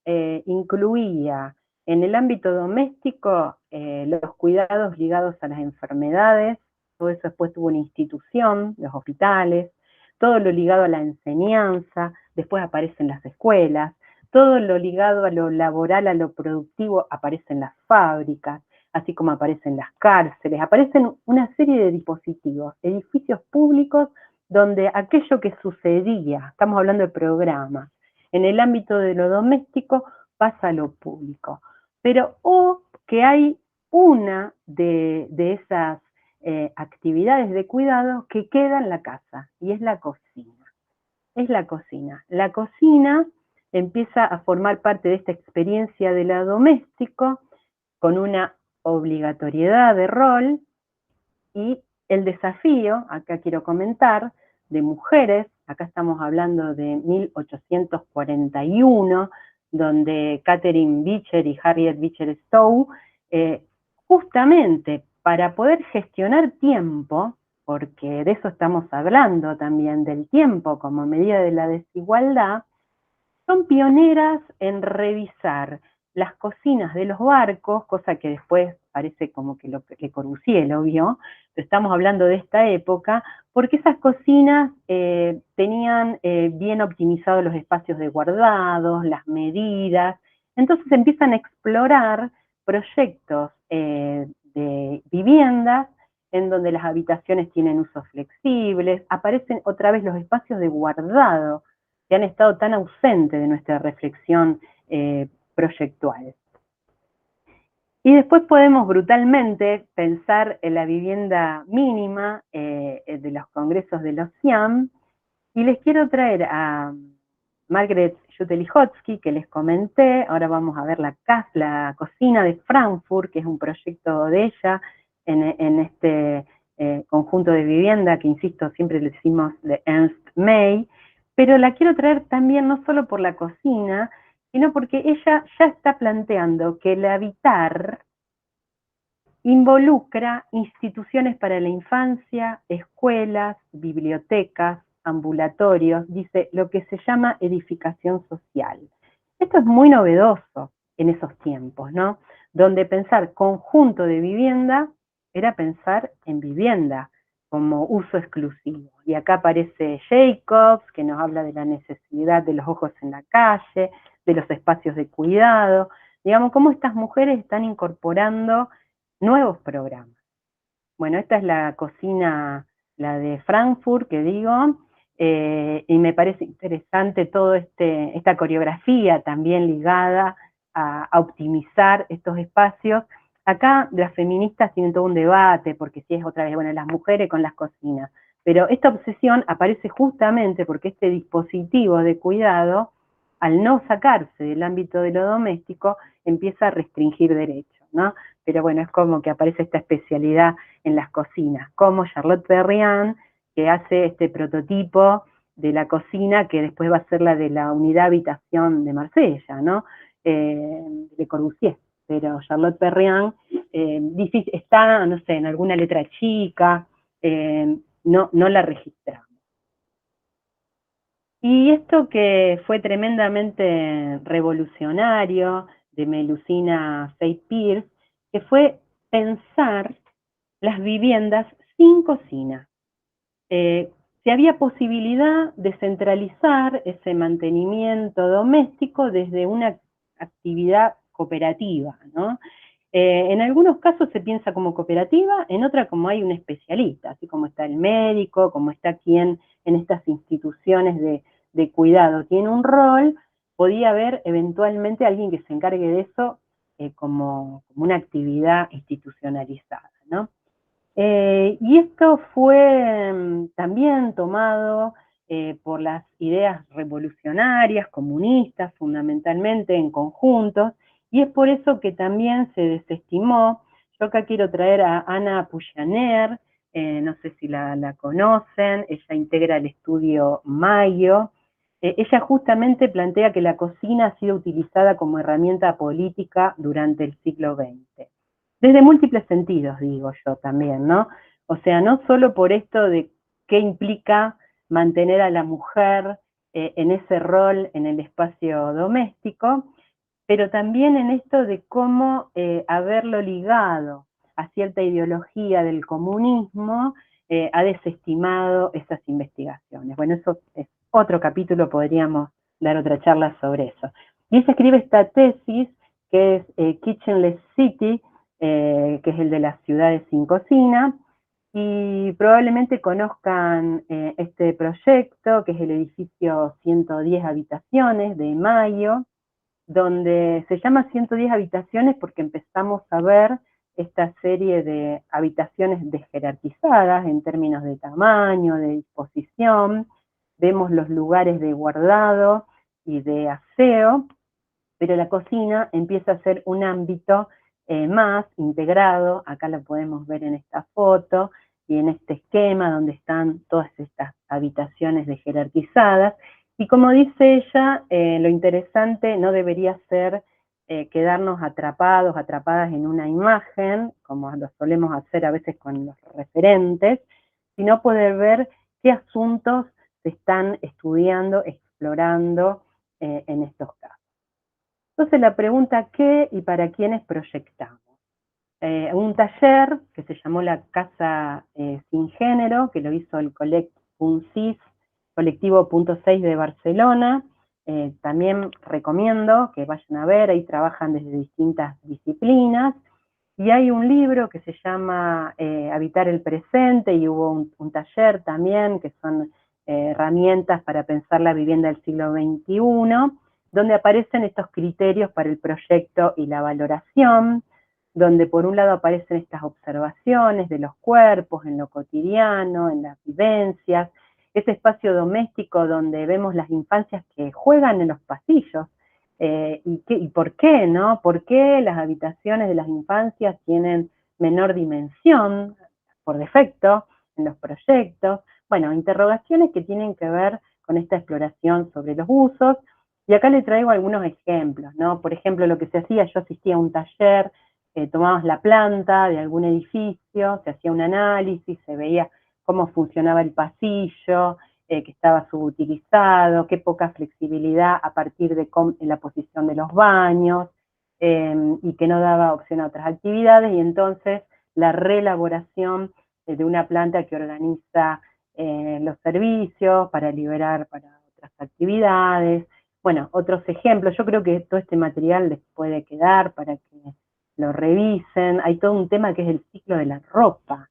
E: incluía en el ámbito doméstico los cuidados ligados a las enfermedades, todo eso después tuvo una institución, los hospitales, todo lo ligado a la enseñanza, después aparecen las escuelas, todo lo ligado a lo laboral, a lo productivo, aparece en las fábricas, así como aparecen las cárceles, aparecen una serie de dispositivos, edificios públicos donde aquello que sucedía, estamos hablando de programas, en el ámbito de lo doméstico pasa a lo público. Pero que hay una de esas actividades de cuidado que queda en la casa, y es la cocina. Es la cocina. La cocina empieza a formar parte de esta experiencia de lo doméstico con una obligatoriedad de rol, y el desafío, acá quiero comentar, de mujeres, acá estamos hablando de 1841, donde Catherine Beecher y Harriet Beecher Stowe, justamente para poder gestionar tiempo, porque de eso estamos hablando también, del tiempo como medida de la desigualdad, son pioneras en revisar las cocinas de los barcos, cosa que después parece como que Le Corbusier lo vio, pero estamos hablando de esta época, porque esas cocinas tenían bien optimizados los espacios de guardados, las medidas, entonces empiezan a explorar proyectos de viviendas en donde las habitaciones tienen usos flexibles, aparecen otra vez los espacios de guardado, que han estado tan ausentes de nuestra reflexión proyectual. Y después podemos brutalmente pensar en la vivienda mínima de los congresos de los CIAM, y les quiero traer a Margaret Jutte-Lihotzky, que les comenté. Ahora vamos a ver la cocina de Frankfurt, que es un proyecto de ella en este conjunto de vivienda, que insisto, siempre le decimos de Ernst May, pero la quiero traer también no solo por la cocina, sino porque ella ya está planteando que el habitar involucra instituciones para la infancia, escuelas, bibliotecas, ambulatorios, dice lo que se llama edificación social. Esto es muy novedoso en esos tiempos, ¿no? Donde pensar conjunto de vivienda era pensar en vivienda como uso exclusivo. Y acá aparece Jacobs, que nos habla de la necesidad de los ojos en la calle, de los espacios de cuidado, digamos, cómo estas mujeres están incorporando nuevos programas. Bueno, esta es la cocina, la de Frankfurt, que digo, y me parece interesante toda esta coreografía también ligada a optimizar estos espacios. Acá las feministas tienen todo un debate, porque si es otra vez, bueno, las mujeres con las cocinas, pero esta obsesión aparece justamente porque este dispositivo de cuidado, al no sacarse del ámbito de lo doméstico, empieza a restringir derechos, ¿no? Pero bueno, es como que aparece esta especialidad en las cocinas, como Charlotte Perriand, que hace este prototipo de la cocina que después va a ser la de la unidad habitación de Marsella, ¿no? Le Corbusier. Pero Charlotte Perriand está, no sé, en alguna letra chica, no la registramos. Y esto que fue tremendamente revolucionario de Melusina Fay Pierce, que fue pensar las viviendas sin cocina. Si había posibilidad de centralizar ese mantenimiento doméstico desde una actividad cooperativa, ¿no? En algunos casos se piensa como cooperativa, en otras como hay un especialista, así como está el médico, como está quien en estas instituciones de cuidado tiene un rol, podía haber eventualmente alguien que se encargue de eso como una actividad institucionalizada, ¿no? Y esto fue también tomado por las ideas revolucionarias, comunistas, fundamentalmente en conjuntos, y es por eso que también se desestimó. Yo acá quiero traer a Ana Pujaner, no sé si la conocen, ella integra el estudio Mayo. Ella justamente plantea que la cocina ha sido utilizada como herramienta política durante el siglo XX. Desde múltiples sentidos, digo yo también, ¿no? O sea, no solo por esto de qué implica mantener a la mujer en ese rol en el espacio doméstico, pero también en esto de cómo haberlo ligado a cierta ideología del comunismo ha desestimado esas investigaciones. Bueno, eso es otro capítulo, podríamos dar otra charla sobre eso. Y ella escribe esta tesis, que es Kitchenless City, que es el de las ciudades sin cocina, y probablemente conozcan este proyecto, que es el edificio 110 habitaciones de Mayo, donde se llama 110 habitaciones porque empezamos a ver esta serie de habitaciones desjerarquizadas en términos de tamaño, de disposición, vemos los lugares de guardado y de aseo, pero la cocina empieza a ser un ámbito más integrado, acá lo podemos ver en esta foto, y en este esquema donde están todas estas habitaciones jerarquizadas, y como dice ella, lo interesante no debería ser quedarnos atrapados, atrapadas en una imagen, como lo solemos hacer a veces con los referentes, sino poder ver qué asuntos se están estudiando, explorando en estos casos. Entonces la pregunta, ¿qué y para quiénes proyectamos? Un taller que se llamó la Casa Sin Género, que lo hizo el colectivo Punto 6 de Barcelona. También recomiendo que vayan a ver, ahí trabajan desde distintas disciplinas. Y hay un libro que se llama Habitar el Presente, y hubo un taller también, que son herramientas para pensar la vivienda del siglo XXI, donde aparecen estos criterios para el proyecto y la valoración, donde por un lado aparecen estas observaciones de los cuerpos en lo cotidiano, en las vivencias, ese espacio doméstico donde vemos las infancias que juegan en los pasillos, y por qué, ¿no? ¿Por qué las habitaciones de las infancias tienen menor dimensión por defecto en los proyectos? Bueno, interrogaciones que tienen que ver con esta exploración sobre los usos, y acá le traigo algunos ejemplos, ¿no? Por ejemplo, lo que se hacía, yo asistía a un taller, tomabas la planta de algún edificio, se hacía un análisis, se veía cómo funcionaba el pasillo, que estaba subutilizado, qué poca flexibilidad a partir de la posición de los baños, y que no daba opción a otras actividades, y entonces la reelaboración de una planta que organiza los servicios para liberar para otras actividades. Bueno, otros ejemplos, yo creo que todo este material les puede quedar para que lo revisen. Hay todo un tema que es el ciclo de la ropa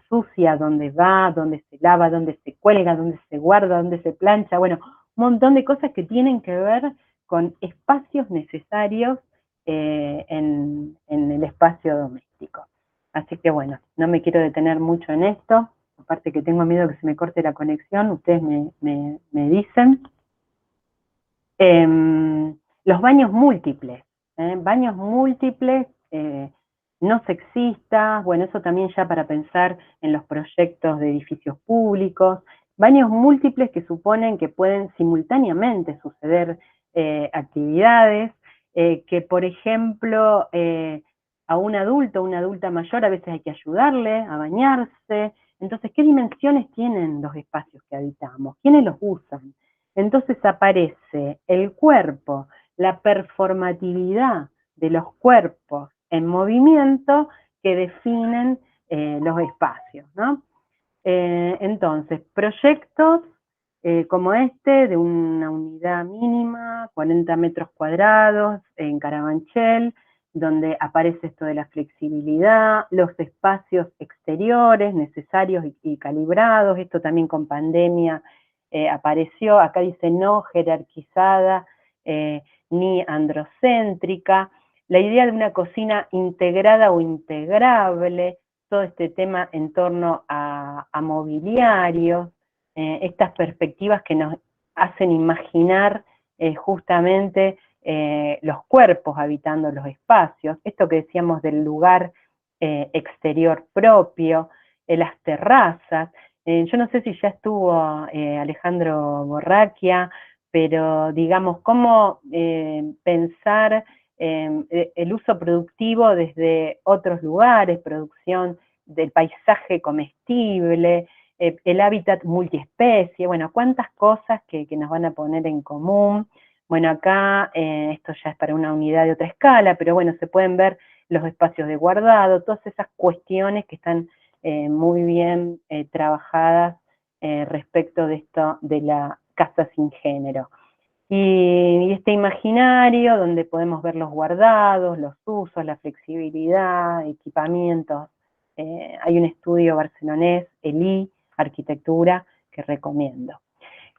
E: sucia, dónde va, dónde se lava, dónde se cuelga, dónde se guarda, dónde se plancha, bueno, un montón de cosas que tienen que ver con espacios necesarios en el espacio doméstico. Así que bueno, no me quiero detener mucho en esto, aparte que tengo miedo que se me corte la conexión, ustedes me dicen. Los baños múltiples, no sexistas, bueno, eso también ya para pensar en los proyectos de edificios públicos, baños múltiples que suponen que pueden simultáneamente suceder actividades, que por ejemplo a un adulto o una adulta mayor a veces hay que ayudarle a bañarse, Entonces, ¿qué dimensiones tienen los espacios que habitamos? ¿Quiénes los usan? Entonces aparece el cuerpo, la performatividad de los cuerpos en movimiento que definen los espacios, ¿no? Entonces, proyectos como este, de una unidad mínima, 40 metros cuadrados, en Carabanchel, donde aparece esto de la flexibilidad, los espacios exteriores necesarios y calibrados, esto también con pandemia apareció, acá dice no jerarquizada ni androcéntrica, la idea de una cocina integrada o integrable, todo este tema en torno a mobiliarios, estas perspectivas que nos hacen imaginar justamente los cuerpos habitando los espacios, esto que decíamos del lugar exterior propio, las terrazas. Yo no sé si ya estuvo Alejandro Borrachia, pero digamos, cómo pensar el uso productivo desde otros lugares, producción del paisaje comestible, el hábitat multiespecie, bueno, cuántas cosas que nos van a poner en común. Bueno, acá esto ya es para una unidad de otra escala, pero bueno, se pueden ver los espacios de guardado, todas esas cuestiones que están muy bien trabajadas respecto de esto de la casa sin género. Y este imaginario donde podemos ver los guardados, los usos, la flexibilidad, equipamientos. Hay un estudio barcelonés, ELI, Arquitectura, que recomiendo.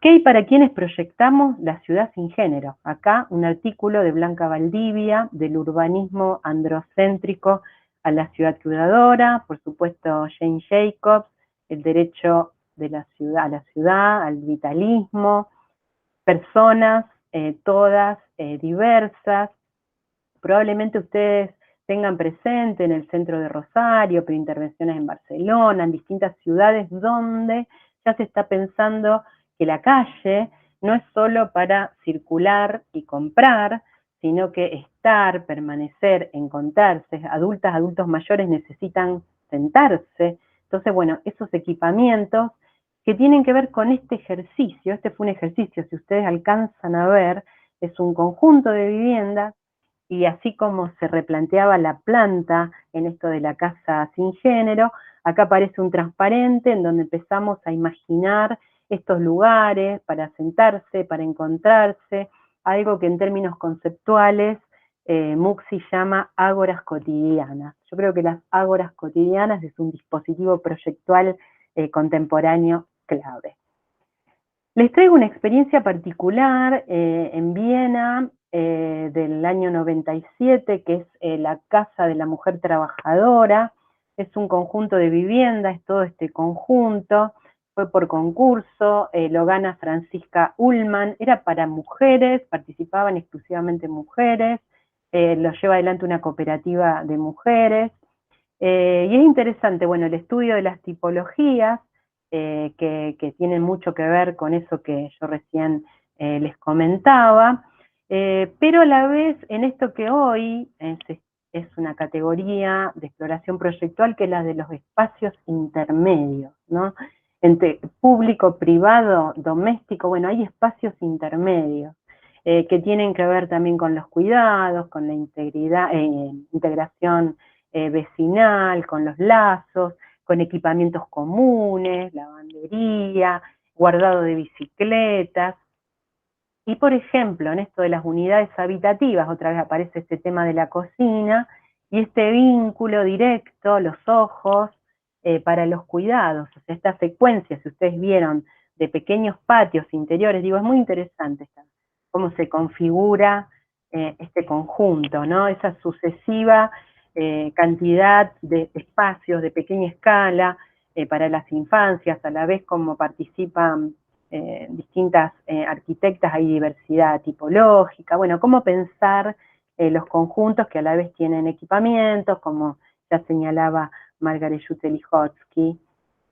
E: ¿Qué hay para quienes proyectamos la ciudad sin género? Acá un artículo de Blanca Valdivia, del urbanismo androcéntrico a la ciudad cuidadora, por supuesto Jane Jacobs, el derecho de la ciudad, a la ciudad, al vitalismo, personas, todas diversas. Probablemente ustedes tengan presente en el centro de Rosario, pero intervenciones en Barcelona, en distintas ciudades donde ya se está pensando que la calle no es solo para circular y comprar, sino que estar, permanecer, encontrarse. Adultas, adultos mayores necesitan sentarse. Entonces, bueno, esos equipamientos que tienen que ver con este ejercicio, este fue un ejercicio, si ustedes alcanzan a ver, es un conjunto de viviendas, y así como se replanteaba la planta en esto de la casa sin género, acá aparece un transparente en donde empezamos a imaginar estos lugares para sentarse, para encontrarse, algo que en términos conceptuales Muxi llama ágoras cotidianas. Yo creo que las ágoras cotidianas es un dispositivo proyectual contemporáneo clave. Les traigo una experiencia particular en Viena del año 97, que es la Casa de la Mujer Trabajadora. Es un conjunto de viviendas, todo este conjunto, fue por concurso, lo gana Francisca Ullman, era para mujeres, participaban exclusivamente mujeres, lo lleva adelante una cooperativa de mujeres, y es interesante, bueno, el estudio de las tipologías, que tienen mucho que ver con eso que yo recién les comentaba, pero a la vez en esto que hoy es una categoría de exploración proyectual, que es la de los espacios intermedios, ¿no? Entre público, privado, doméstico, bueno, hay espacios intermedios que tienen que ver también con los cuidados, con la integridad, integración vecinal, con los lazos, con equipamientos comunes, lavandería, guardado de bicicletas. Y por ejemplo, en esto de las unidades habitativas, otra vez aparece este tema de la cocina, y este vínculo directo, los ojos, para los cuidados, o sea, esta secuencia, si ustedes vieron, de pequeños patios interiores, digo, es muy interesante cómo se configura este conjunto, ¿no? Esa sucesiva cantidad de espacios de pequeña escala para las infancias, a la vez como participan distintas arquitectas, hay diversidad tipológica, bueno, cómo pensar los conjuntos que a la vez tienen equipamientos, como ya señalaba Margaret Jutelihotsky,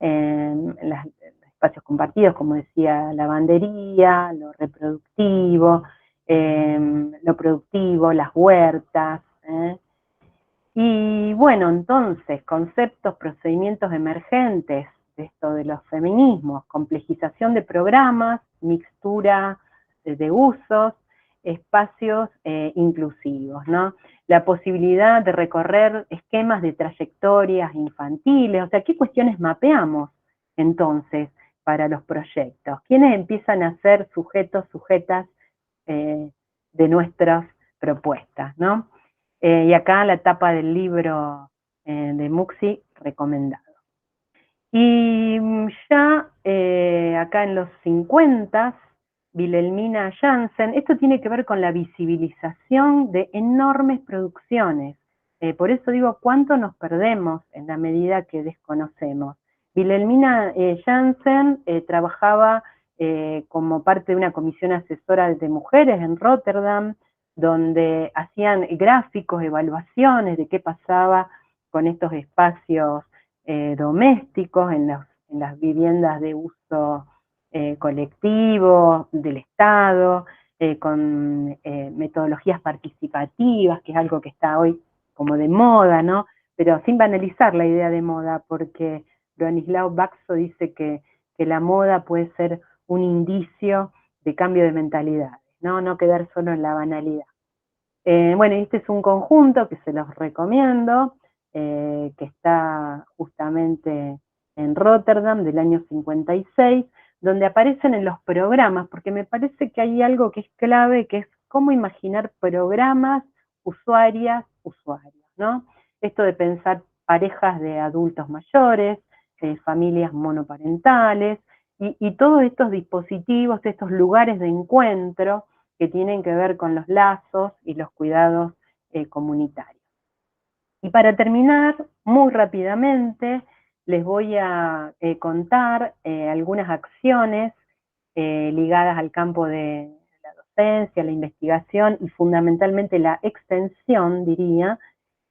E: los espacios compartidos, como decía, lavandería, lo reproductivo, lo productivo, las huertas, y bueno, entonces, conceptos, procedimientos emergentes esto de los feminismos, complejización de programas, mixtura de usos, espacios inclusivos, ¿no? La posibilidad de recorrer esquemas de trayectorias infantiles, o sea, ¿qué cuestiones mapeamos entonces para los proyectos? ¿Quiénes empiezan a ser sujetos, sujetas de nuestras propuestas, ¿no? Y acá la tapa del libro de Muxi, recomendado. Y ya acá en los 50, Wilhelmina Jansen, esto tiene que ver con la visibilización de enormes producciones. Por eso digo, ¿cuánto nos perdemos en la medida que desconocemos? Wilhelmina Jansen trabajaba como parte de una comisión asesora de mujeres en Rotterdam, donde hacían gráficos, evaluaciones de qué pasaba con estos espacios domésticos en las viviendas de uso colectivo del Estado, con metodologías participativas, que es algo que está hoy como de moda, ¿no? Pero sin banalizar la idea de moda, porque Bronislaw Baxo dice que la moda puede ser un indicio de cambio de mentalidad, ¿no? No quedar solo en la banalidad. Bueno, este es un conjunto que se los recomiendo, que está justamente en Rotterdam del año 56, donde aparecen en los programas, porque me parece que hay algo que es clave, que es cómo imaginar programas, usuarios, ¿no? Esto de pensar parejas de adultos mayores, familias monoparentales, y todos estos dispositivos, estos lugares de encuentro que tienen que ver con los lazos y los cuidados comunitarios. Y para terminar, muy rápidamente, les voy a contar algunas acciones ligadas al campo de la docencia, la investigación y fundamentalmente la extensión, diría,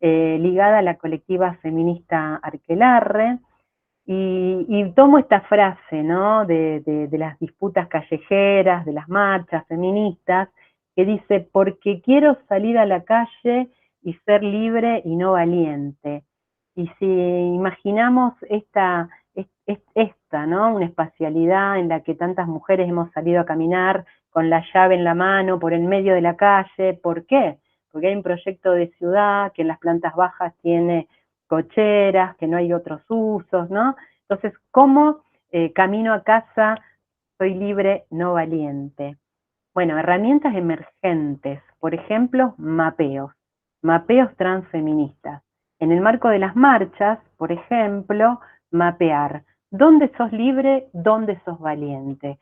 E: ligada a la colectiva feminista Arquelarre. Y tomo esta frase, ¿no? de las disputas callejeras, de las marchas feministas, que dice, porque quiero salir a la calle y ser libre y no valiente. Y si imaginamos esta, ¿no? Una espacialidad en la que tantas mujeres hemos salido a caminar con la llave en la mano por el medio de la calle, ¿por qué? Porque hay un proyecto de ciudad que en las plantas bajas tiene cocheras, que no hay otros usos, ¿no? Entonces, ¿cómo camino a casa, soy libre, no valiente? Bueno, herramientas emergentes, por ejemplo, mapeos transfeministas. En el marco de las marchas, por ejemplo, mapear dónde sos libre, dónde sos valiente.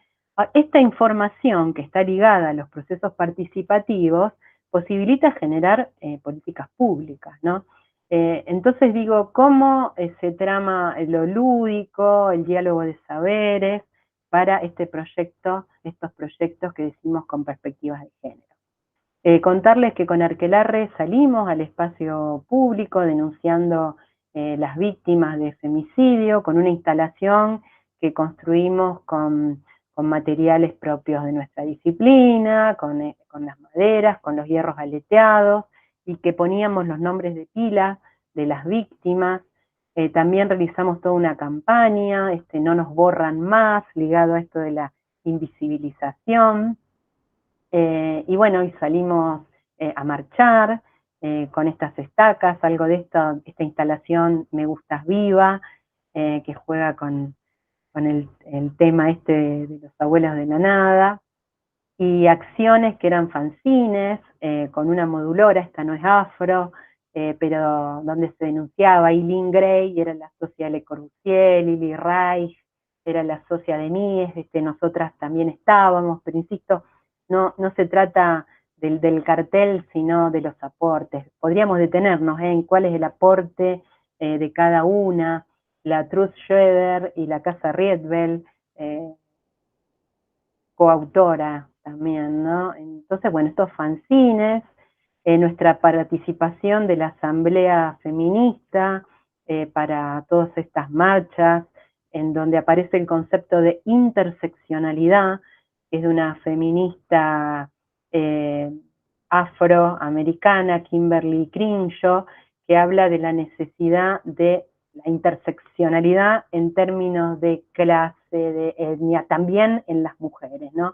E: Esta información que está ligada a los procesos participativos posibilita generar políticas públicas, ¿no? Entonces digo, ¿cómo se trama lo lúdico, el diálogo de saberes para este proyecto, estos proyectos que decimos con perspectivas de género? Contarles que con Arquelarre salimos al espacio público denunciando las víctimas de femicidio con una instalación que construimos con materiales propios de nuestra disciplina, con las maderas, con los hierros aleteados, y que poníamos los nombres de pila de las víctimas. También realizamos toda una campaña, No nos borran más, ligado a esto de la invisibilización. Y bueno, y salimos a marchar con estas estacas, algo de esta instalación Me Gustas Viva, que juega con el tema de los abuelos de la nada, y acciones que eran fanzines, con una modulora, esta no es afro, pero donde se denunciaba Eileen Gray, era la socia de Le Corbusier, Lily Reich, era la socia de Mies, nosotras también estábamos, pero insisto, no se trata del cartel, sino de los aportes. Podríamos detenernos en cuál es el aporte de cada una, la Truth Schroeder y la Casa Rietveld, coautora también, ¿no? Entonces, bueno, estos fanzines, nuestra participación de la Asamblea Feminista para todas estas marchas, en donde aparece el concepto de interseccionalidad, que es de una feminista afroamericana, Kimberly Crenshaw, que habla de la necesidad de la interseccionalidad en términos de clase, de etnia, también en las mujeres, ¿no?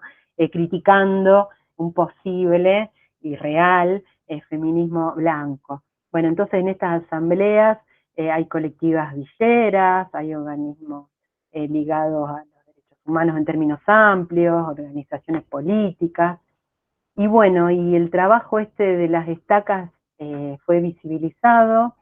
E: Criticando un posible y real feminismo blanco. Bueno, entonces en estas asambleas hay colectivas villeras, hay organismos ligados a los derechos humanos en términos amplios, organizaciones políticas, y bueno, y el trabajo de las estacas fue visibilizado,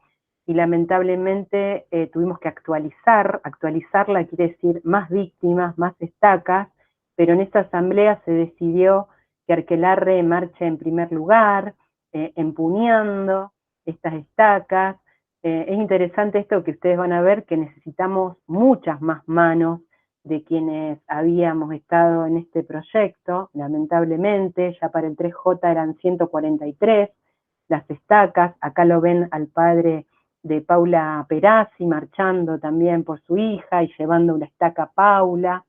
E: y lamentablemente tuvimos que actualizarla quiere decir más víctimas, más estacas, pero en esta asamblea se decidió que Arquelarre marche en primer lugar, empuñando estas estacas. Es interesante esto que ustedes van a ver, que necesitamos muchas más manos de quienes habíamos estado en este proyecto, lamentablemente, ya para el 3J eran 143 las estacas, acá lo ven al padre de Paula Perazzi marchando también por su hija y llevando una estaca Paula,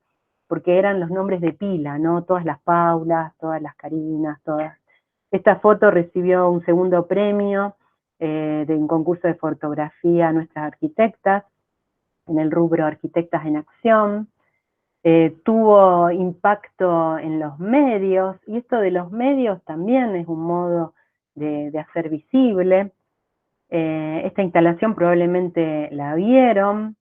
E: porque eran los nombres de pila, ¿no? Todas las Paulas, todas las Carinas, todas. Esta foto recibió un segundo premio de un concurso de fotografía a nuestras arquitectas, en el rubro Arquitectas en Acción. Tuvo impacto en los medios, y esto de los medios también es un modo de hacer visible. Esta instalación probablemente la vieron,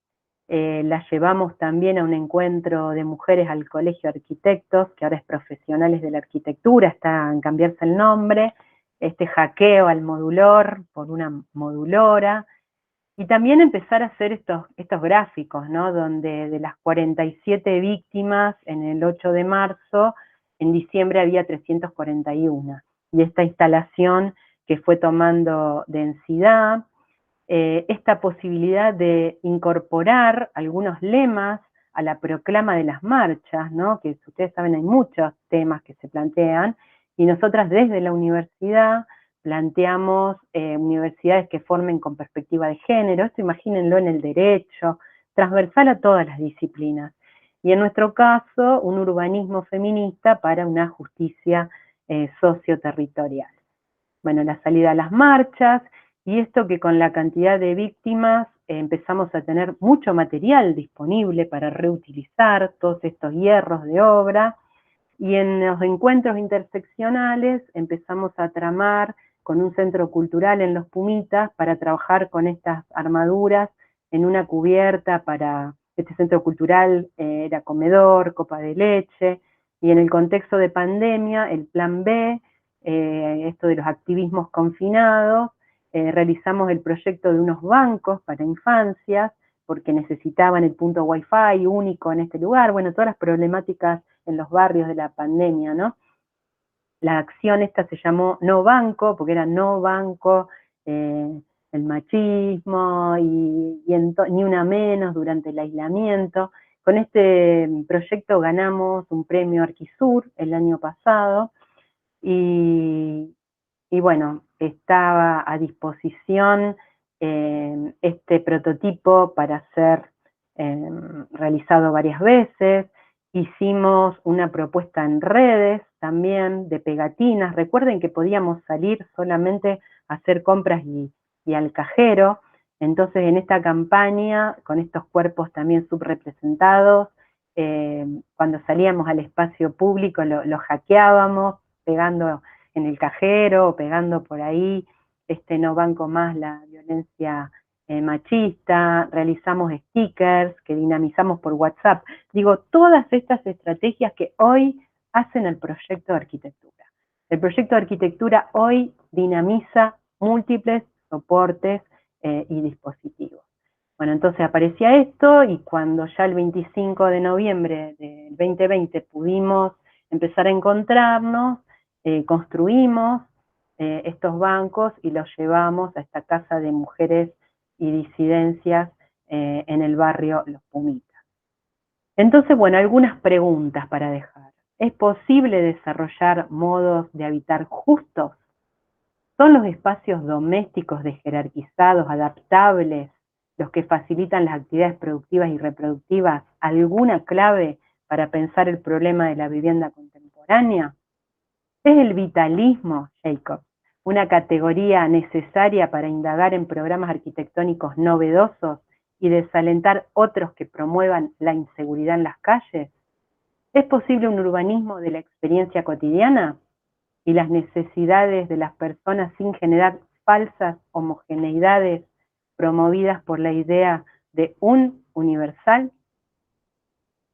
E: la llevamos también a un encuentro de mujeres al Colegio de Arquitectos, que ahora es Profesionales de la Arquitectura, está en cambiarse el nombre, este hackeo al modulor por una modulora, y también empezar a hacer estos gráficos, ¿no? Donde de las 47 víctimas en el 8 de marzo, en diciembre había 341, y esta instalación que fue tomando densidad, esta posibilidad de incorporar algunos lemas a la proclama de las marchas, ¿no? Que ustedes saben hay muchos temas que se plantean, y nosotras desde la universidad planteamos universidades que formen con perspectiva de género, esto imagínenlo en el derecho, transversal a todas las disciplinas, y en nuestro caso un urbanismo feminista para una justicia socioterritorial. Bueno, la salida a las marchas, y esto que con la cantidad de víctimas empezamos a tener mucho material disponible para reutilizar, todos estos hierros de obra, y en los encuentros interseccionales empezamos a tramar con un centro cultural en Los Pumitas para trabajar con estas armaduras en una cubierta para, este centro cultural era comedor, copa de leche, y en el contexto de pandemia, el plan B, esto de los activismos confinados, realizamos el proyecto de unos bancos para infancias, porque necesitaban el punto Wi-Fi único en este lugar, bueno, todas las problemáticas en los barrios de la pandemia, ¿no? La acción esta se llamó No Banco, porque era no banco, el machismo, y ni una menos durante el aislamiento. Con este proyecto ganamos un premio Arquisur el año pasado, y bueno, estaba a disposición este prototipo para ser realizado varias veces. Hicimos una propuesta en redes también de pegatinas. Recuerden que podíamos salir solamente a hacer compras y al cajero. Entonces en esta campaña, con estos cuerpos también subrepresentados, cuando salíamos al espacio público lo hackeábamos, pegando en el cajero, pegando por ahí, no banco más la violencia machista, realizamos stickers que dinamizamos por WhatsApp. Digo, todas estas estrategias que hoy hacen el proyecto de arquitectura. El proyecto de arquitectura hoy dinamiza múltiples soportes y dispositivos. Bueno, entonces aparecía esto, y cuando ya el 25 de noviembre del 2020 pudimos empezar a encontrarnos, construimos estos bancos y los llevamos a esta casa de mujeres y disidencias en el barrio Los Pumitas. Entonces, bueno, algunas preguntas para dejar. ¿Es posible desarrollar modos de habitar justos? ¿Son los espacios domésticos desjerarquizados, adaptables, los que facilitan las actividades productivas y reproductivas alguna clave para pensar el problema de la vivienda contemporánea? ¿Es el vitalismo, Jacob, una categoría necesaria para indagar en programas arquitectónicos novedosos y desalentar otros que promuevan la inseguridad en las calles? ¿Es posible un urbanismo de la experiencia cotidiana y las necesidades de las personas sin generar falsas homogeneidades promovidas por la idea de un universal?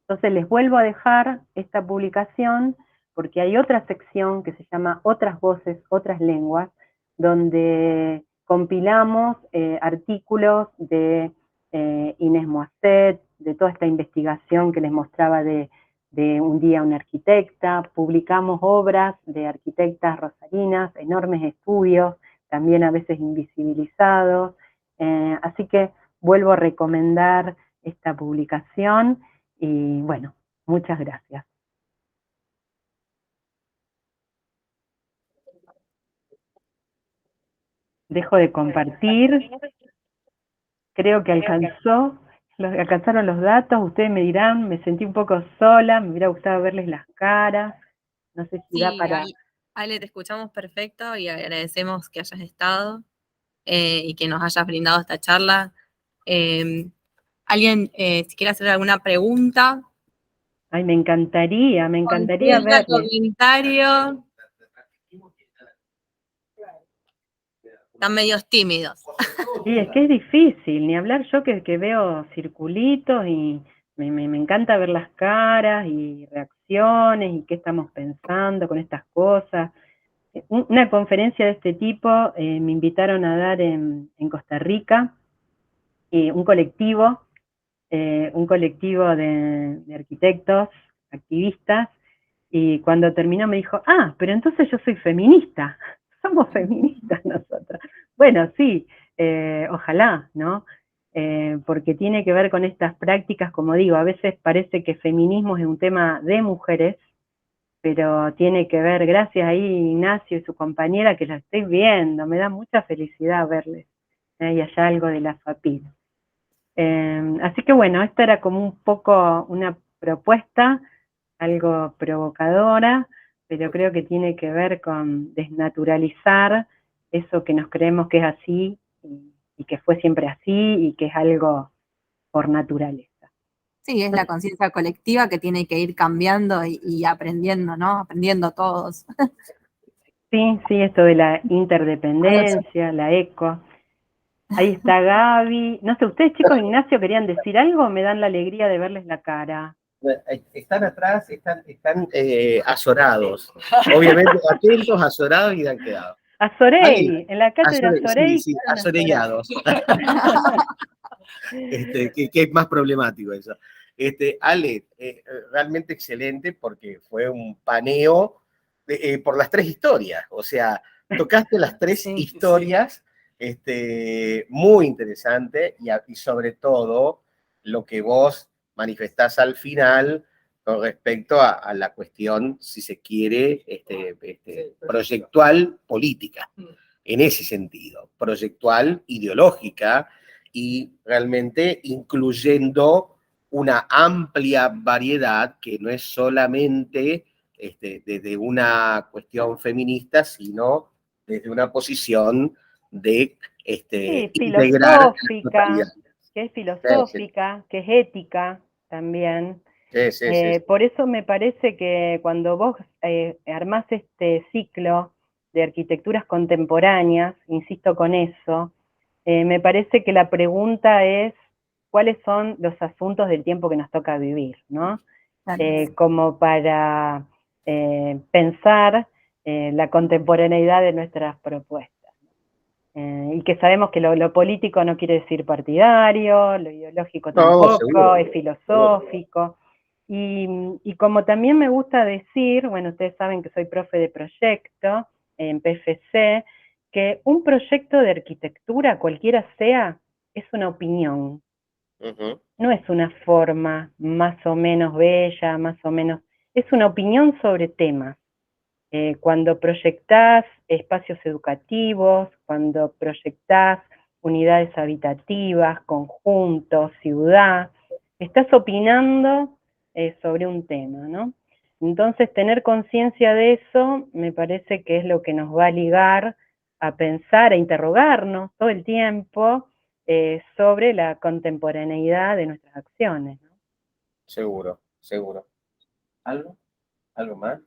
E: Entonces les vuelvo a dejar esta publicación porque hay otra sección que se llama Otras Voces, Otras Lenguas, donde compilamos artículos de Inés Moisset, de toda esta investigación que les mostraba de Un día una arquitecta, publicamos obras de arquitectas rosarinas, enormes estudios, también a veces invisibilizados, así que vuelvo a recomendar esta publicación y bueno, muchas gracias. Dejo de compartir. Creo que alcanzaron los datos. Ustedes me dirán, me sentí un poco sola, me hubiera gustado verles las caras. No sé si da
F: Sí,
E: para...
F: Ale, te escuchamos perfecto y agradecemos que hayas estado y que nos hayas brindado esta charla. ¿Alguien, si quiere hacer alguna pregunta?
E: Ay, me encantaría
F: Consulta,
E: verles.
F: comentario. Están medios tímidos.
E: Sí, es que es difícil, ni hablar yo que veo circulitos y me encanta ver las caras y reacciones y qué estamos pensando con estas cosas. Una conferencia de este tipo me invitaron a dar en Costa Rica, un colectivo de arquitectos, activistas, y cuando terminó me dijo, pero entonces yo soy feminista, somos feministas nosotros. Bueno, sí, ojalá, ¿no? Porque tiene que ver con estas prácticas, como digo, a veces parece que feminismo es un tema de mujeres, pero tiene que ver, gracias ahí Ignacio y su compañera, que la estoy viendo, me da mucha felicidad verles, y allá algo de la FAPID. Así que bueno, esta era como un poco una propuesta, algo provocadora, pero creo que tiene que ver con desnaturalizar eso que nos creemos que es así y que fue siempre así y que es algo por naturaleza.
F: Sí, es la conciencia colectiva que tiene que ir cambiando y aprendiendo, ¿no? Aprendiendo todos.
E: Sí, esto de la interdependencia, la eco. Ahí está Gaby. No sé, ustedes chicos, Ignacio, ¿querían decir algo? Me dan la alegría de verles la cara.
A: Están atrás, están azorados. Obviamente atentos, azorados y han quedado.
E: Azorey, en la cátedra Azorey.
A: Sí, azorellados. que es más problemático eso. Ale, realmente excelente porque fue un paneo por las tres historias. O sea, tocaste las tres historias, muy interesante y sobre todo lo que vos manifestás al final con respecto a la cuestión, si se quiere, proyectual política, en ese sentido, proyectual ideológica y realmente incluyendo una amplia variedad que no es solamente desde una cuestión feminista, sino desde una posición de integrar
E: filosófica, que es filosófica, que es ética también.
A: Sí.
E: Por eso me parece que cuando vos armás este ciclo de arquitecturas contemporáneas, insisto con eso, me parece que la pregunta es cuáles son los asuntos del tiempo que nos toca vivir, ¿no? Como para pensar la contemporaneidad de nuestras propuestas. Y que sabemos que lo político no quiere decir partidario, lo ideológico tampoco, seguro, es filosófico. Y como también me gusta decir, bueno, ustedes saben que soy profe de proyecto en PFC, que un proyecto de arquitectura, cualquiera sea, es una opinión. No es una forma más o menos bella, más o menos, es una opinión sobre temas. Cuando proyectás espacios educativos, cuando proyectás unidades habitativas, conjuntos, ciudad, estás opinando sobre un tema, ¿no? Entonces, tener conciencia de eso me parece que es lo que nos va a ligar a pensar, a interrogarnos todo el tiempo sobre la contemporaneidad de nuestras acciones, ¿no?
A: Seguro, seguro. ¿Algo? ¿Algo más?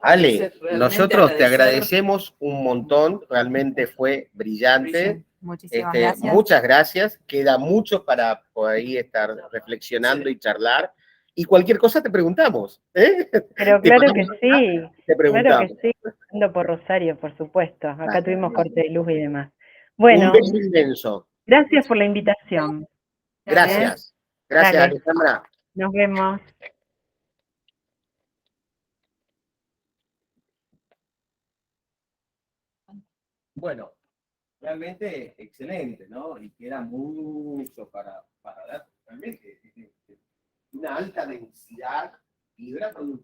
A: Ale, nosotros te agradecemos un montón, realmente fue brillante.
F: Muchísimas gracias.
A: Muchas gracias, queda mucho para por ahí estar reflexionando y charlar. Y cualquier cosa te preguntamos.
E: Pero
A: ¿Te
E: claro
A: podemos
E: que
A: llamar?
E: sí,
A: Te
E: claro
A: preguntamos.
E: que sí, ando por Rosario, por supuesto. Acá
A: Dale,
E: tuvimos
A: bien.
E: corte de luz y demás.
A: Un
E: Bueno,
A: beso inmenso.
E: gracias por la invitación.
A: Gracias. Gracias,
E: Dale.
A: Alejandra.
E: Nos vemos.
A: Bueno, realmente excelente, ¿no? Y queda mucho para ver. Realmente una alta densidad y una producción.